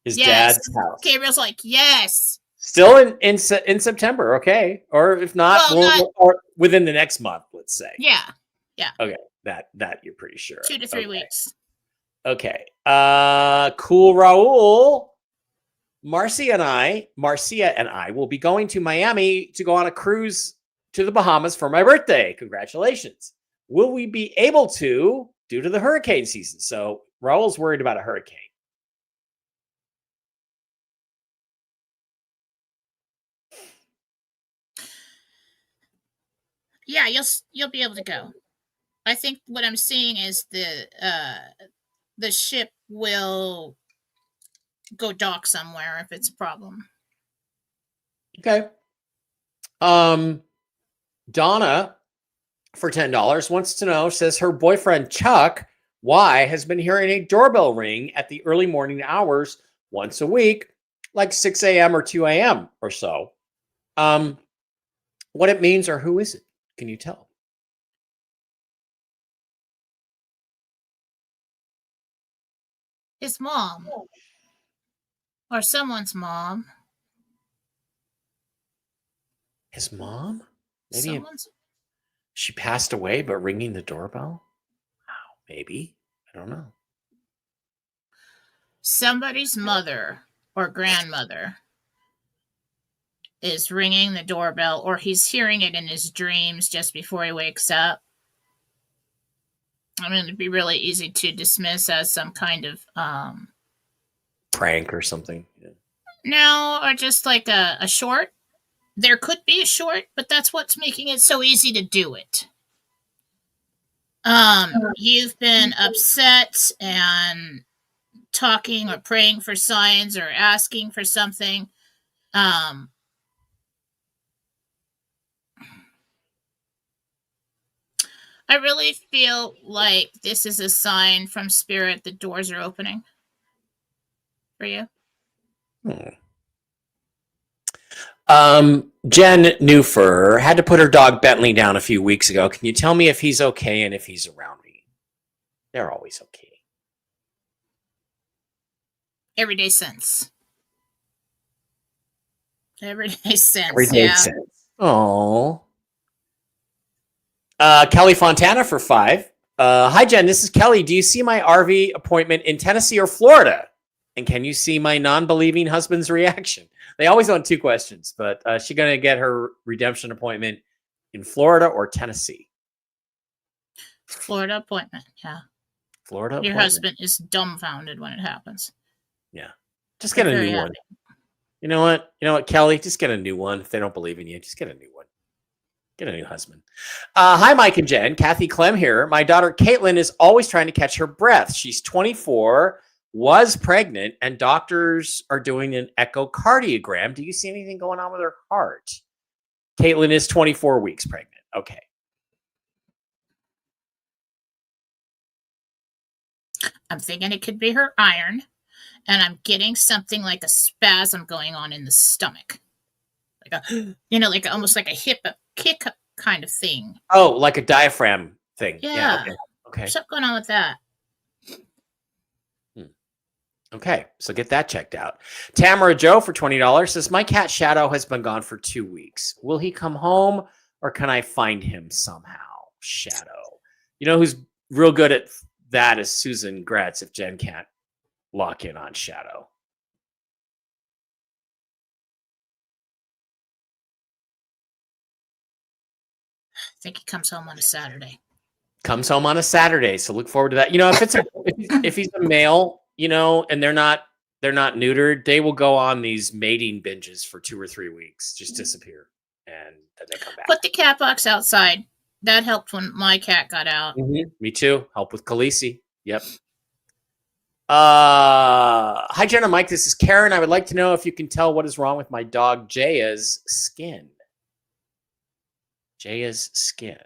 His dad's house. Gabriel's like, yes. Still in September, okay, or if not, or within the next month, let's say. Yeah. Okay, that you're pretty sure. 2 to 3 weeks. Okay. Cool, Raul. Marcia and I will be going to Miami to go on a cruise to the Bahamas for my birthday. Congratulations. Will we be able to due to the hurricane season? So Raul's worried about a hurricane. Yeah, you'll be able to go. I think what I'm seeing is the ship will go dock somewhere if it's a problem. Okay. Donna, for $10, wants to know, says her boyfriend Chuck Y has been hearing a doorbell ring at the early morning hours once a week, like 6 a.m. or 2 a.m. or so. What it means or who is it? Can you tell? His mom. Or someone's mom. His mom? Maybe she passed away, but ringing the doorbell? Wow, maybe. I don't know. Somebody's mother or grandmother. is ringing the doorbell, or he's hearing it in his dreams just before he wakes up. I mean, it'd be really easy to dismiss as some kind of prank or something. Yeah. No, or just like a short. There could be a short, but that's what's making it so easy to do it. You've been upset and talking or praying for signs or asking for something. I really feel like this is a sign from Spirit the doors are opening for you. Jen Newfer had to put her dog Bentley down a few weeks ago. Can you tell me if he's okay and if he's around me? They're always okay. Everyday sense. Everyday sense. Everyday yeah. sense. Oh. Kelly Fontana for 5. Hi, Jen. This is Kelly. Do you see my RV appointment in Tennessee or Florida? And can you see my non-believing husband's reaction? They always want 2 questions, but she's going to get her redemption appointment in Florida or Tennessee? Florida appointment, yeah. Florida Your appointment. husband is dumbfounded when it happens. Yeah. Just get a Very new one. happy. You know what? Kelly? Just get a new one. If they don't believe in you, just get a new one. Get a new husband. Hi, Mike and Jen. Kathy Clem here. My daughter Caitlin is always trying to catch her breath. She's 24, was pregnant, and doctors are doing an echocardiogram. Do you see anything going on with her heart? Caitlin is 24 weeks pregnant. Okay. I'm thinking it could be her iron, and I'm getting something like a spasm going on in the stomach. Like almost like a hip kick kind of thing. Oh, like a diaphragm thing. Yeah. Okay. Something going on with that. Okay, so get that checked out. Tamara Joe for $20 says, my cat Shadow has been gone for 2 weeks. Will he come home or can I find him somehow? Shadow. You know who's real good at that is Susan Gretz if Jen can't lock in on Shadow. I think he comes home on a Saturday. Comes home on a Saturday, so look forward to that. If he's a male, and they're not neutered, they will go on these mating binges for 2 or 3 weeks, just disappear, and then they come back. Put the cat box outside. That helped when my cat got out. Mm-hmm. Me too. Help with Khaleesi. Yep. Hi, Jen and Mike. This is Karen. I would like to know if you can tell what is wrong with my dog Jaya's skin. Jaya's skin.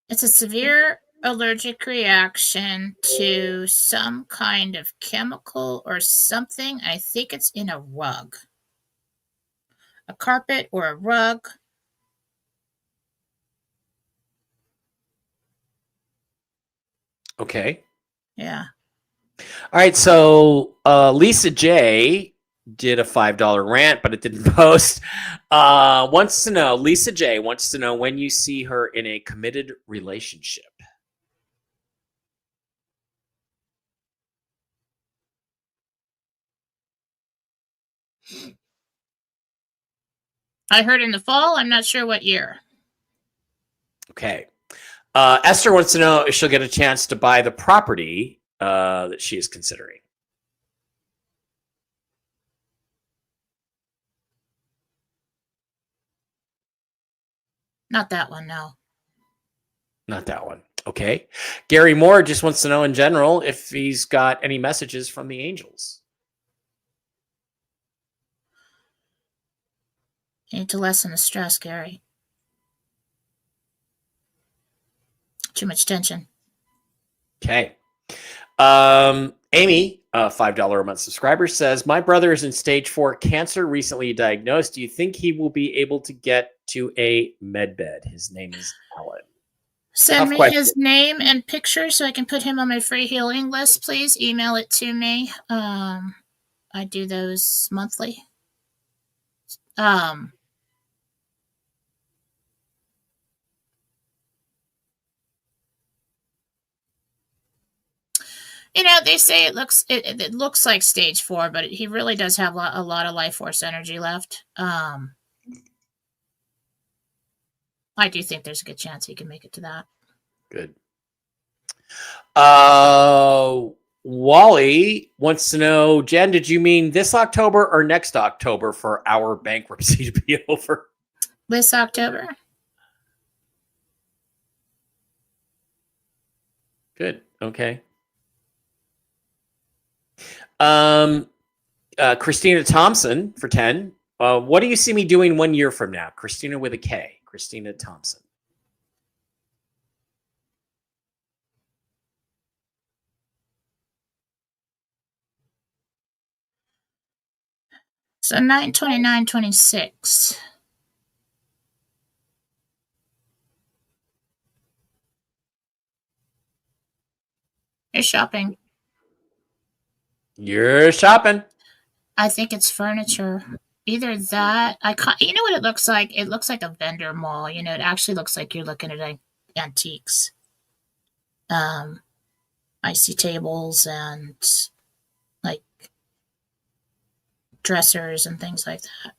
It's a severe allergic reaction to some kind of chemical or something. I think it's in a rug. A carpet or a rug. Okay. Yeah. All right. So Lisa J did a $5 rant, but it didn't post. Lisa J wants to know when you see her in a committed relationship. I heard in the fall. I'm not sure what year. Okay. Esther wants to know if she'll get a chance to buy the property that she is considering. Not that one, no. Not that one. Okay. Gary Moore just wants to know in general if he's got any messages from the angels. You need to lessen the stress, Gary. Too much tension. Okay. Amy, a $5 a month subscriber, says, my brother is in stage 4 cancer, recently diagnosed. Do you think he will be able to get to a MedBed? His name is Alan. Send me his name and picture so I can put him on my free healing list. Please email it to me. I do those monthly. You know, they say it looks like stage 4, but he really does have a lot of life force energy left. I do think there's a good chance he can make it to that. Good. Wally wants to know, Jen, did you mean this October or next October for our bankruptcy to be over? This October. Good. Okay. Christina Thompson for 10. What do you see me doing 1 year from now? Christina with a K. Christina Thompson. So 9/29/26. You're shopping. You're shopping. I think it's furniture. Either that, you know what it looks like? It looks like a vendor mall. You know, it actually looks like you're looking at antiques. I see tables and like dressers and things like that.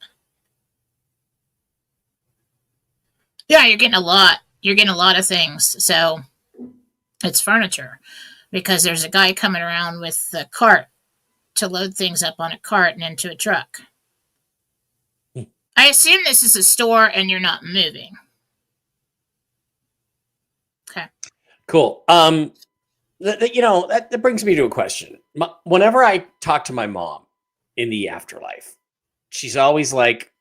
Yeah, you're getting a lot. You're getting a lot of things. So it's furniture because there's a guy coming around with the cart to load things up on a cart and into a truck. I assume this is a store and you're not moving. Okay. Cool. That brings me to a question. Whenever I talk to my mom in the afterlife, she's always like,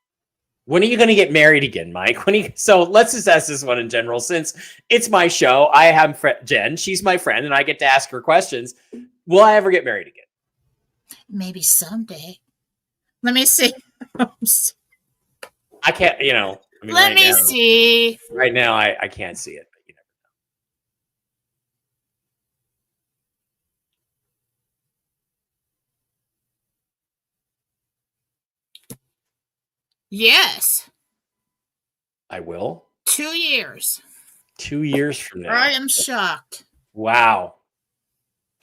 when are you going to get married again, Mike? So let's just ask this one in general. Since it's my show, I have Jen. She's my friend, and I get to ask her questions. Will I ever get married again? Maybe someday. Let me see. I can't, Let me see. Right now, I can't see it. But you never know. Yes. I will. 2 years. 2 years from now. I am shocked. Wow.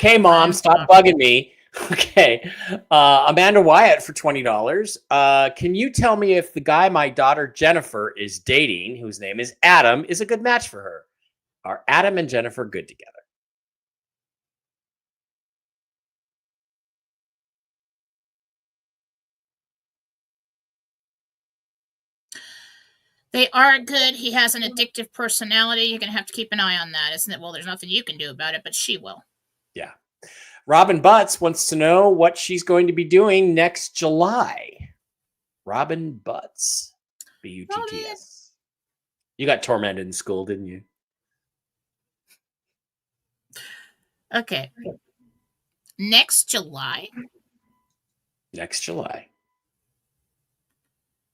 Okay, Mom, stop bugging me. Okay. Amanda Wyatt for $20. Can you tell me if the guy my daughter Jennifer is dating, whose name is Adam, is a good match for her? Are Adam and Jennifer good together? They are good. He has an addictive personality. You're going to have to keep an eye on that, isn't it? Well, there's nothing you can do about it, but she will. Yeah. Robin Butts wants to know what she's going to be doing next July. Robin Butts. B-U-T-T-S. You got tormented in school, didn't you? Okay. Next July. Next July.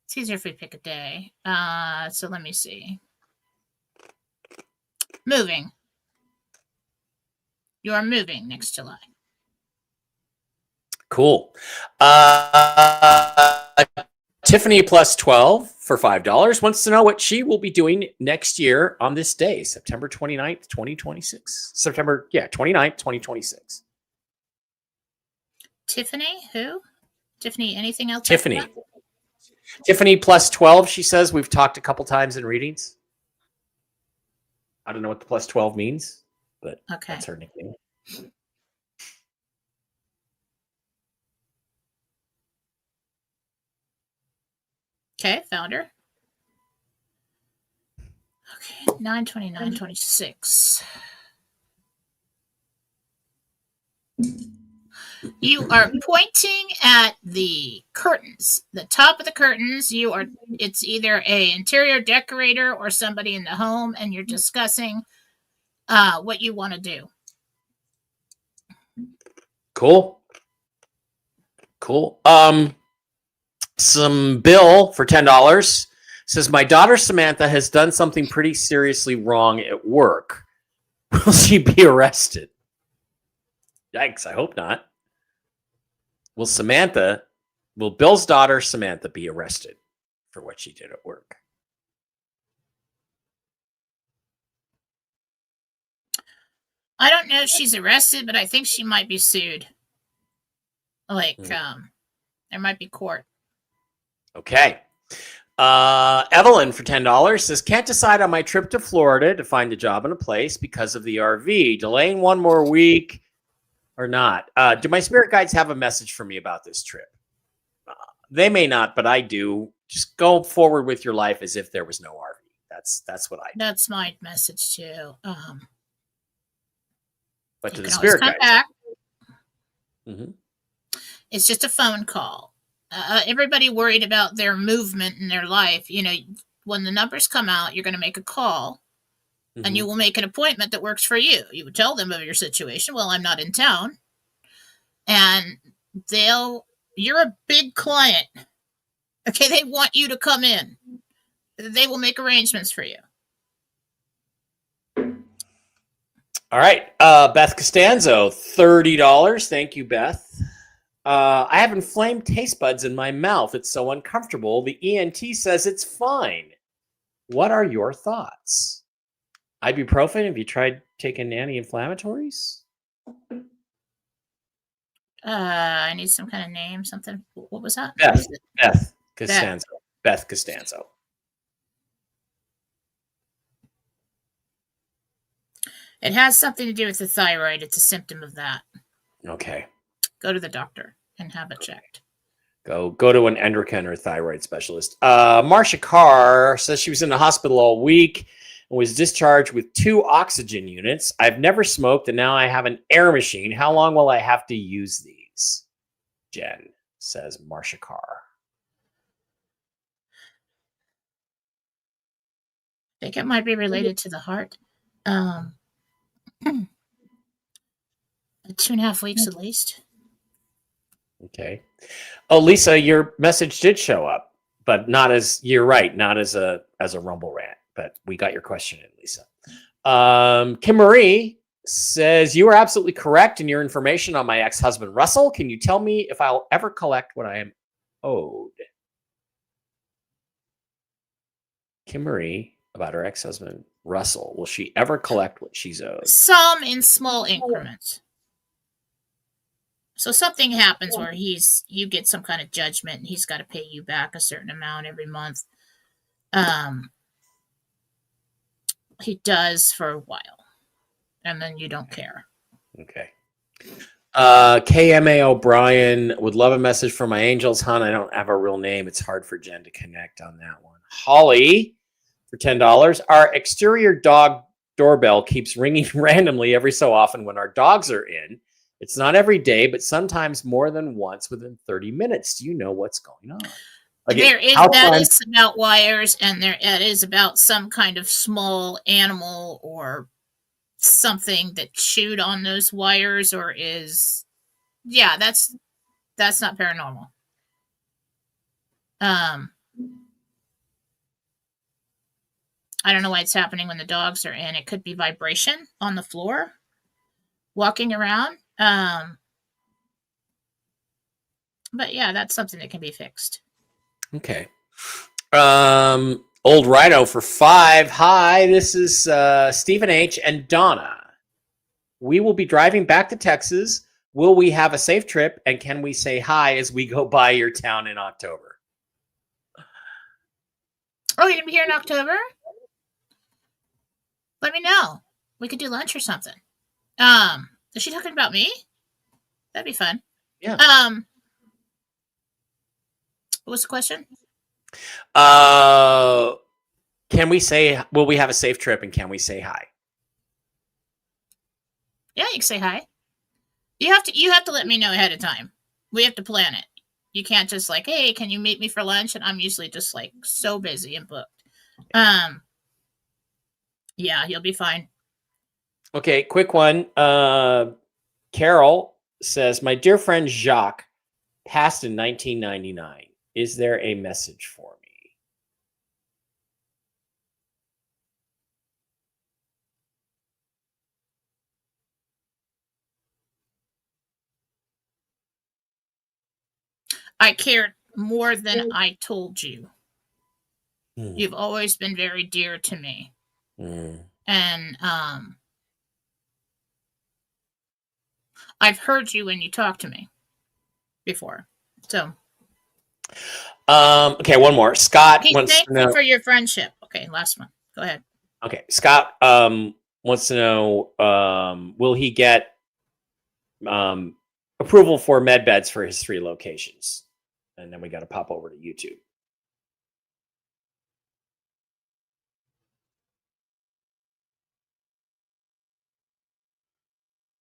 It's easier if we pick a day. So let me see. Moving. You are moving next July. Cool. Tiffany plus 12 for $5 wants to know what she will be doing next year on this day, September 29th, 2026. September 29th, 2026. Tiffany, who? Tiffany, anything else? Tiffany. Tiffany plus 12, she says. We've talked a couple times in readings. I don't know what the plus 12 means, but that's her nickname. Okay, found her. Okay, 9/29/26. You are pointing at the curtains, the top of the curtains. It's either a interior decorator or somebody in the home, and you're discussing what you want to do. Cool. Some Bill for $10 says, my daughter Samantha has done something pretty seriously wrong at work. Will she be arrested? Yikes, I hope not. Will Bill's daughter Samantha be arrested for what she did at work? I don't know if she's arrested, but I think she might be sued. Like, there might be court. Okay. Evelyn for $10 says, can't decide on my trip to Florida to find a job and a place because of the RV. Delaying one more week or not. Do my spirit guides have a message for me about this trip? They may not, but I do. Just go forward with your life as if there was no RV. That's what I do. That's my message too. But to the spirit guides. Back. Mm-hmm. It's just a phone call. Everybody worried about their movement in their life. You know, when the numbers come out, you're going to make a call, and you will make an appointment that works for you. You would tell them of your situation. Well, I'm not in town, and you're a big client. Okay, they want you to come in. They will make arrangements for you. All right, Beth Costanzo, $30. Thank you, Beth. I have inflamed taste buds in my mouth. It's so uncomfortable. The ENT says it's fine. What are your thoughts? Ibuprofen? Have you tried taking anti-inflammatories? I need some kind of name. Something. What was that? Beth Costanzo. Beth Costanzo. It has something to do with the thyroid. It's a symptom of that. Okay. Go to the doctor and have it checked. Go to an endocrine or thyroid specialist. Marcia Carr says she was in the hospital all week and was discharged with 2 oxygen units. I've never smoked, and now I have an air machine. How long will I have to use these? Jen, says Marcia Carr. I think it might be related to the heart. 2.5 weeks at least. Okay. Oh, Lisa, your message did show up, but not as, you're right, not as a Rumble rant, but we got your question in, Lisa. Kim Marie says, you are absolutely correct in your information on my ex-husband, Russell. Can you tell me if I'll ever collect what I am owed? Kim Marie, about her ex-husband, Russell. Will she ever collect what she's owed? Some in small increments. So something happens where you get some kind of judgment and he's got to pay you back a certain amount every month. He does for a while, and then you don't care. Okay. KMA O'Brien would love a message from my angels. Hon, I don't have a real name. It's hard for Jen to connect on that one. Holly for $10. Our exterior dog doorbell keeps ringing randomly every so often when our dogs are in. It's not every day, but sometimes more than once within 30 minutes. Do you know what's going on? Again, that is about wires, and it is about some kind of small animal or something that chewed on those wires, or is, yeah, that's not paranormal. I don't know why it's happening when the dogs are in. It could be vibration on the floor, walking around. But yeah, that's something that can be fixed. Okay. Old Rhino for $5. Hi, this is Stephen H. and Donna. We will be driving back to Texas. Will we have a safe trip? And can we say hi as we go by your town in October? Oh, you're going to be here in October? Let me know. We could do lunch or something. Is she talking about me? That'd be fun. Yeah. What was the question? Can we say, will we have a safe trip, and can we say hi? Yeah, you can say hi. You have to let me know ahead of time. We have to plan it. You can't just like, hey, can you meet me for lunch? And I'm usually just like so busy and booked. Yeah, you'll be fine. Okay, quick one. Carol says, my dear friend Jacques passed in 1999. Is there a message for me? I cared more than I told you. You've always been very dear to me. And I've heard you when you talk to me before. So Okay, one more. Scott he's wants to thankful know. for your friendship. Okay, last one. Go ahead. Okay, Scott wants to know, will he get approval for MedBeds for his 3 locations? And then we got to pop over to YouTube.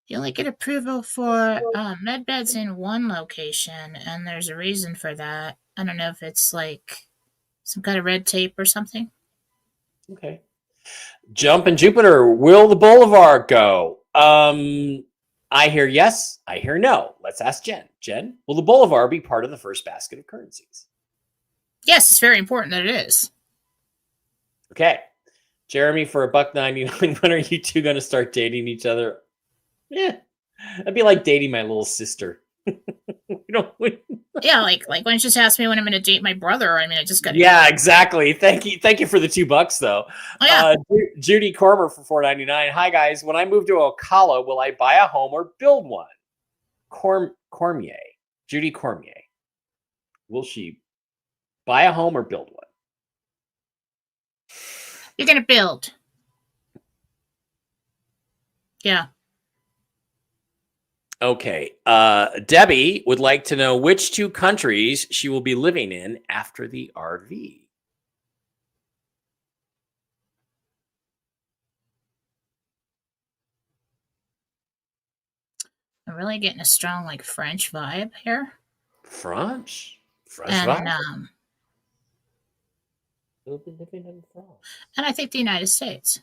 You only get approval for MedBeds in one location, and there's a reason for that. I don't know if it's like some kind of red tape or something. Okay. Jump and Jupiter, will the Boulevard go? I hear yes, I hear no. Let's ask Jen. Jen, will the Boulevard be part of the first basket of currencies? Yes, it's very important that it is. Okay. Jeremy, for $1.99, when are you two going to start dating each other? Yeah, that'd be like dating my little sister. Yeah, like when you just asked me when I'm going to date my brother. I mean, I just got. Yeah, exactly. Thank you for the $2 though. Oh, yeah. Judy Cormer for $4.99. Hi guys, when I move to Ocala, will I buy a home or build one? Cormier, Judy Cormier. Will she buy a home or build one? You're going to build. Yeah. Okay. Debbie would like to know which 2 countries she will be living in after the RV. I'm really getting a strong like French vibe here. French And vibe? and I think the United States.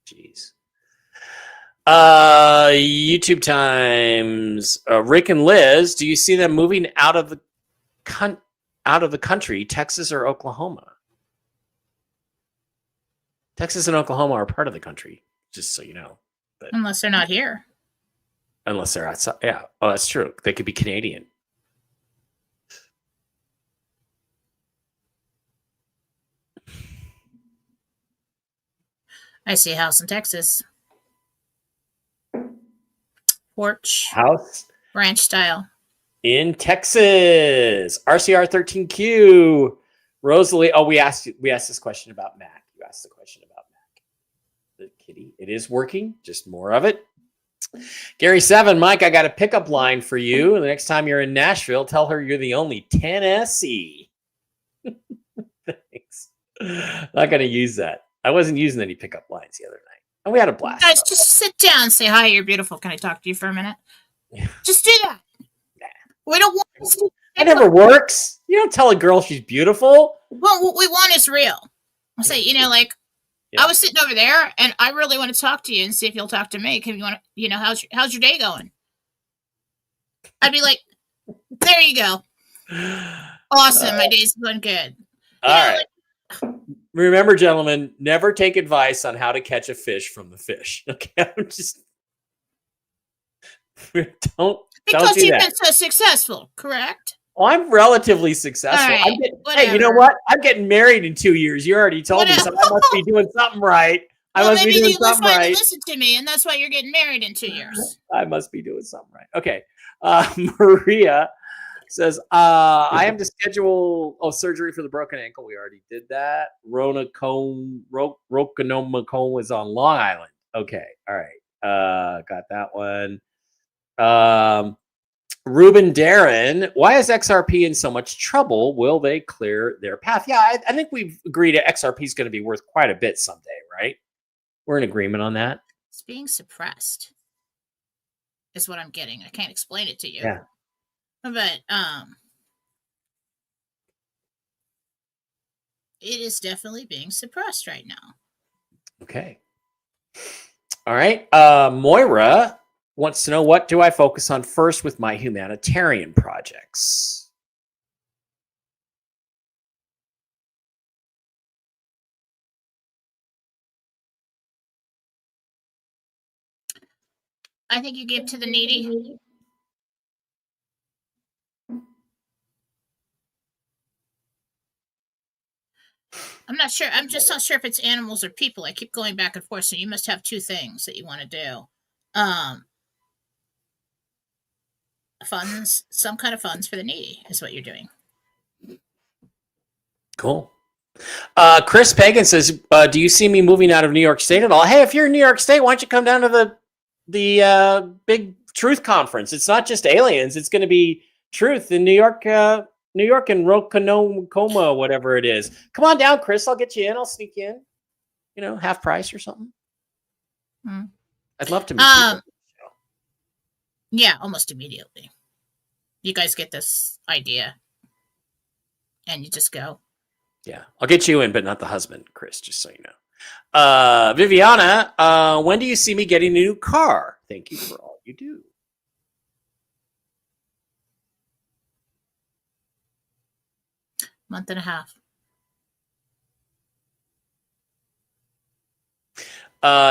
Jeez. YouTube times. Rick and Liz, do you see them moving out of the country, Texas or Oklahoma? Texas and Oklahoma are part of the country, just so you know. But Unless they're not here. unless they're outside, yeah. Oh, that's true. They could be Canadian. I see a house in Texas. Porch. House Ranch style. in Texas. RCR 13Q. Rosalie. Oh, we asked this question about Mac. You asked the question about Mac. The kitty. It is working. Just more of it. Gary 7, Mike, I got a pickup line for you. The next time you're in Nashville, tell her you're the only Tennessee. Thanks. Not going to use that. I wasn't using any pickup lines the other night. And we had a blast. Guys, just sit down and say, hi, you're beautiful. Can I talk to you for a minute? Just do that. Nah. We don't want to. That never works. You don't tell a girl she's beautiful. Well, what we want is real. I'll say, Yeah. I was sitting over there and I really want to talk to you and see if you'll talk to me. Can you want to, how's your day going? I'd be like, there you go. Awesome. My day's going good. All right. Remember, gentlemen, never take advice on how to catch a fish from the fish. Okay, don't because do you've that. been so successful, correct? Well, I'm relatively successful. Right, hey, you know what? I'm getting married in 2 years. You already told me, so I must be doing something right. Maybe you finally listen to me, and that's why you're getting married in 2 years. I must be doing something right. Okay. Maria says, I am to schedule surgery for the broken ankle. We already did that. Rokonomacone is on Long Island. Okay. All right. Got that one. Ruben Darren, why is XRP in so much trouble? Will they clear their path? Yeah, I think we've agreed that XRP is going to be worth quite a bit someday, right? We're in agreement on that. It's being suppressed is what I'm getting. I can't explain it to you. Yeah. But it is definitely being suppressed right now. Okay. All right. Moira wants to know, what do I focus on first with my humanitarian projects? I think you give to the needy. I'm not sure. I'm just not sure if it's animals or people. I keep going back and forth. So you must have 2 things that you want to do. funds, some kind of funds for the needy is what you're doing. Cool. Chris Pagan says, do you see me moving out of New York State at all? Hey, if you're in New York State, why don't you come down to the big truth conference? It's not just aliens. It's going to be truth in New York and Roconoma, whatever it is. Come on down, Chris. I'll get you in. I'll sneak you in. You know, half price or something. I'd love to meet people. Yeah, almost immediately. You guys get this idea and you just go. Yeah, I'll get you in, but not the husband, Chris, just so you know. Viviana, when do you see me getting a new car? Thank you for all you do. Month and a half.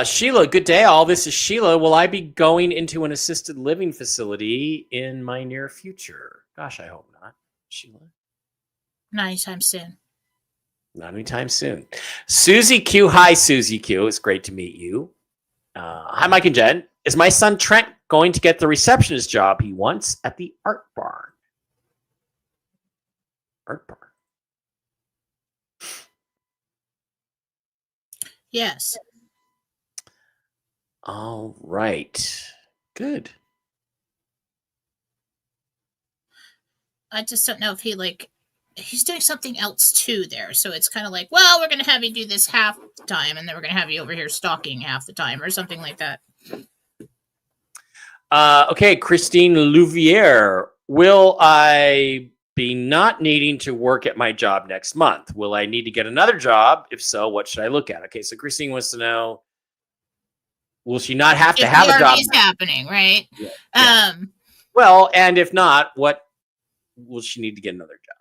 Sheila, good day all. This is Sheila. Will I be going into an assisted living facility in my near future? Gosh, I hope not. Sheila? Not anytime soon. Not anytime soon. Susie Q. Hi, Susie Q. It's great to meet you. Hi, Mike and Jen. Is my son Trent going to get the receptionist job he wants at the Art Barn? Art Barn. Yes. All right. Good. I just don't know if he's doing something else too there. So it's kind of like, well, we're going to have you do this half the time, and then we're going to have you over here stalking half the time or something like that. Okay, Christine Louviere. Will I be not needing to work at my job next month? Will I need to get another job? If so, what should I look at? Okay, so Christine wants to know, will she not have to have a job? It's happening, right? Yeah. Well, and if not, what will she need to get another job?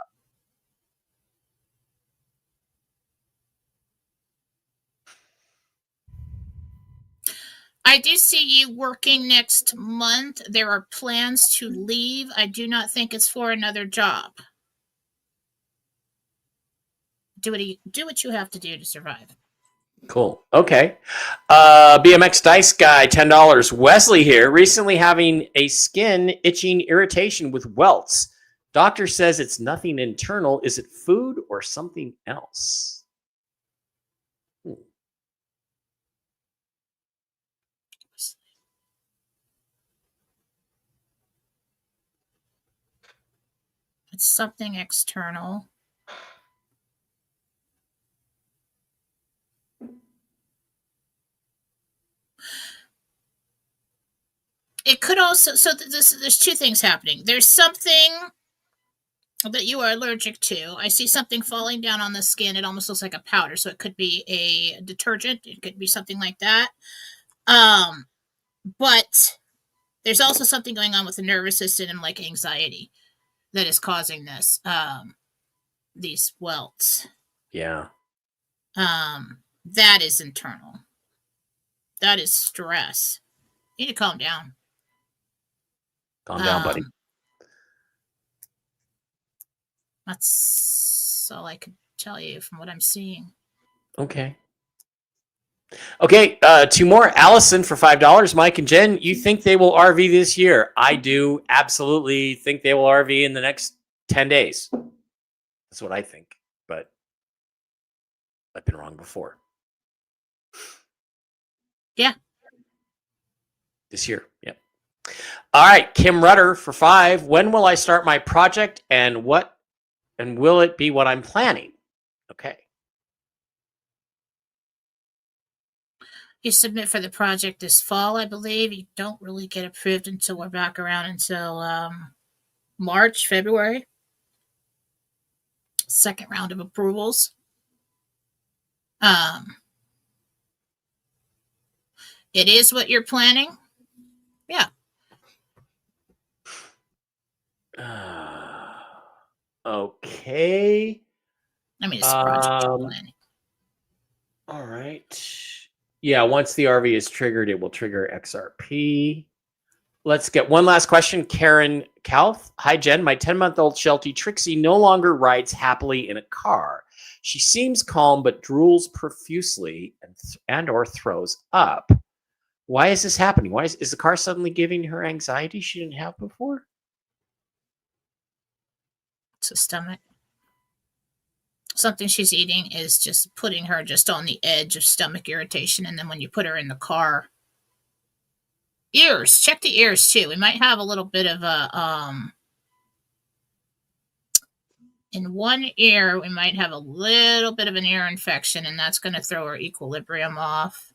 I do see you working next month. There are plans to leave. I do not think it's for another job. Do what you have to do to survive. Cool. Okay. BMX Dice Guy, $10. Wesley here. Recently having a skin itching irritation with welts. Doctor says it's nothing internal. Is it food or something else? It's something external. It could also, there's two things happening. There's something that you are allergic to. I see something falling down on the skin. It almost looks like a powder. So it could be a detergent. It could be something like that. But there's also something going on with the nervous system and like anxiety that is causing this, these welts. Yeah. That is internal. That is stress. You need to calm down. Calm down, buddy. That's all I could tell you from what I'm seeing. Okay. Okay, two more. Allison for $5. Mike and Jen, you think they will RV this year? I do absolutely think they will RV in the next 10 days. That's what I think, but I've been wrong before. Yeah. This year, yep. All right, Kim Rudder for $5. When will I start my project and will it be what I'm planning? Okay. You submit for the project this fall, I believe. You don't really get approved until we're back around until March, February. Second round of approvals. It is what you're planning. Yeah. Okay. I mean, it's a project you're planning. All right. Yeah, once the RV is triggered, it will trigger XRP. Let's get one last question. Karen Kauth. Hi, Jen. My 10-month-old Sheltie Trixie no longer rides happily in a car. She seems calm, but drools profusely and or throws up. Why is this happening? Why is the car suddenly giving her anxiety she didn't have before? So stomach. Something she's eating is just putting her just on the edge of stomach irritation. And then when you put her in the car, ears, check the ears too. We might have a little bit of a, in one ear, we might have a little bit of an ear infection, and that's going to throw her equilibrium off.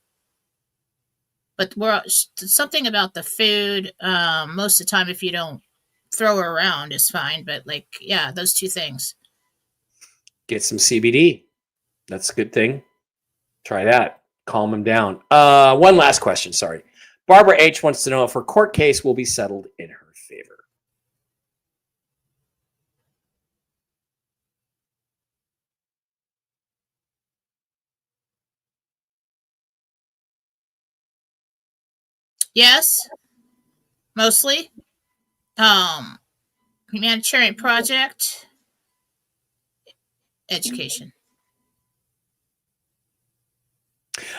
But something about the food, most of the time, if you don't throw her around, is fine. But like, yeah, those two things. Get some CBD. That's a good thing. Try that. Calm them down. One last question. Sorry. Barbara H. wants to know if her court case will be settled in her favor. Yes, mostly. Humanitarian project, education.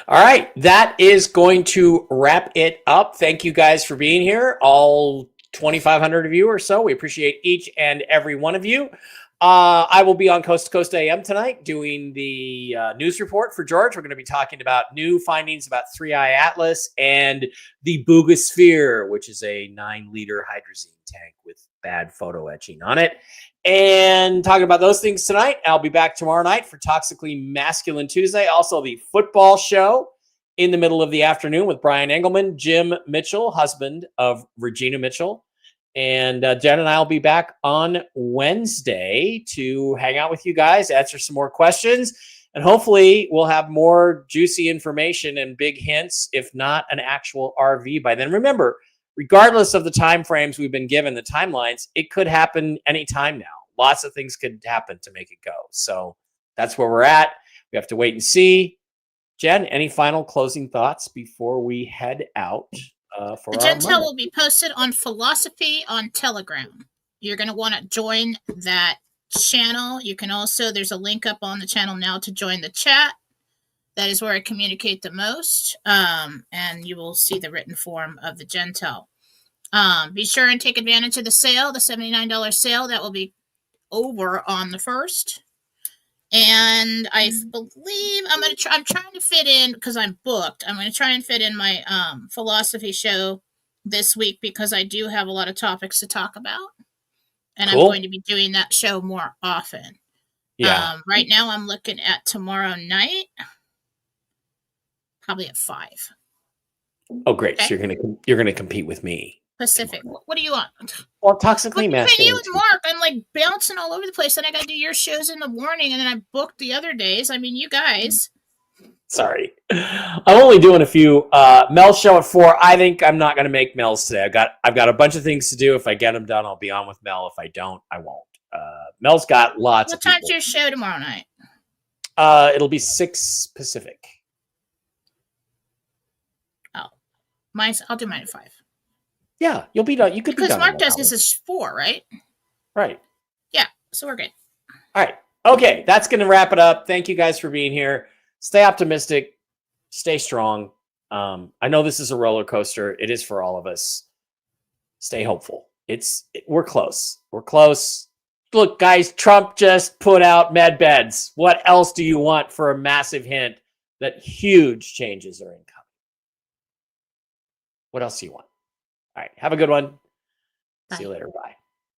All right, that is going to wrap it up. Thank you guys for being here, all 2,500 of you or so. We appreciate each and every one of you. I will be on Coast to Coast AM tonight doing the news report for George. We're going to be talking about new findings about 3-Eye Atlas and the Boogosphere, which is a 9-liter hydrazine tank with bad photo etching on it. And talking about those things tonight. I'll be back tomorrow night for Toxically Masculine Tuesday. Also, the football show in the middle of the afternoon with Brian Engelman, Jim Mitchell, husband of Regina Mitchell. And Jen and I will be back on Wednesday to hang out with you guys, answer some more questions, and hopefully we'll have more juicy information and big hints, if not an actual RV by then. Remember, regardless of the time frames we've been given, the timelines, it could happen anytime now. Lots of things could happen to make it go. So that's where we're at. We have to wait and see. Jen, any final closing thoughts before we head out? For the Gentel will be posted on Philosophy on Telegram. You're going to want to join that channel. You can also, there's a link up on the channel now to join the chat. That is where I communicate the most. And you will see the written form of the Gentel. Be sure and take advantage of the sale, the $79 sale. That will be over on the 1st. And I believe I'm trying to fit in, because I'm booked. I'm going to try and fit in my philosophy show this week, because I do have a lot of topics to talk about. And cool. I'm going to be doing that show more often. Yeah. Right now I'm looking at tomorrow night, probably at 5. Oh, great. Okay. So you're gonna compete with me. Pacific. What do you want? Well, Toxically Masculine. You and Mark, I'm like bouncing all over the place. Then I got to do your shows in the morning, and then I booked the other days. I mean, you guys. Sorry, I'm only doing a few. Mel's show at 4. I think I'm not going to make Mel's today. I've got a bunch of things to do. If I get them done, I'll be on with Mel. If I don't, I won't. Mel's got lots. What time's your show tomorrow night? It'll be 6 Pacific. Oh, I'll do mine at 5. Yeah, you'll be done. You could be done. Because Mark does this is 4, right? Right. Yeah, so we're good. All right. Okay, that's going to wrap it up. Thank you guys for being here. Stay optimistic. Stay strong. I know this is a roller coaster. It is for all of us. Stay hopeful. We're close. We're close. Look, guys, Trump just put out MedBeds. What else do you want for a massive hint that huge changes are incoming? What else do you want? All right. Have a good one. Bye. See you later. Bye.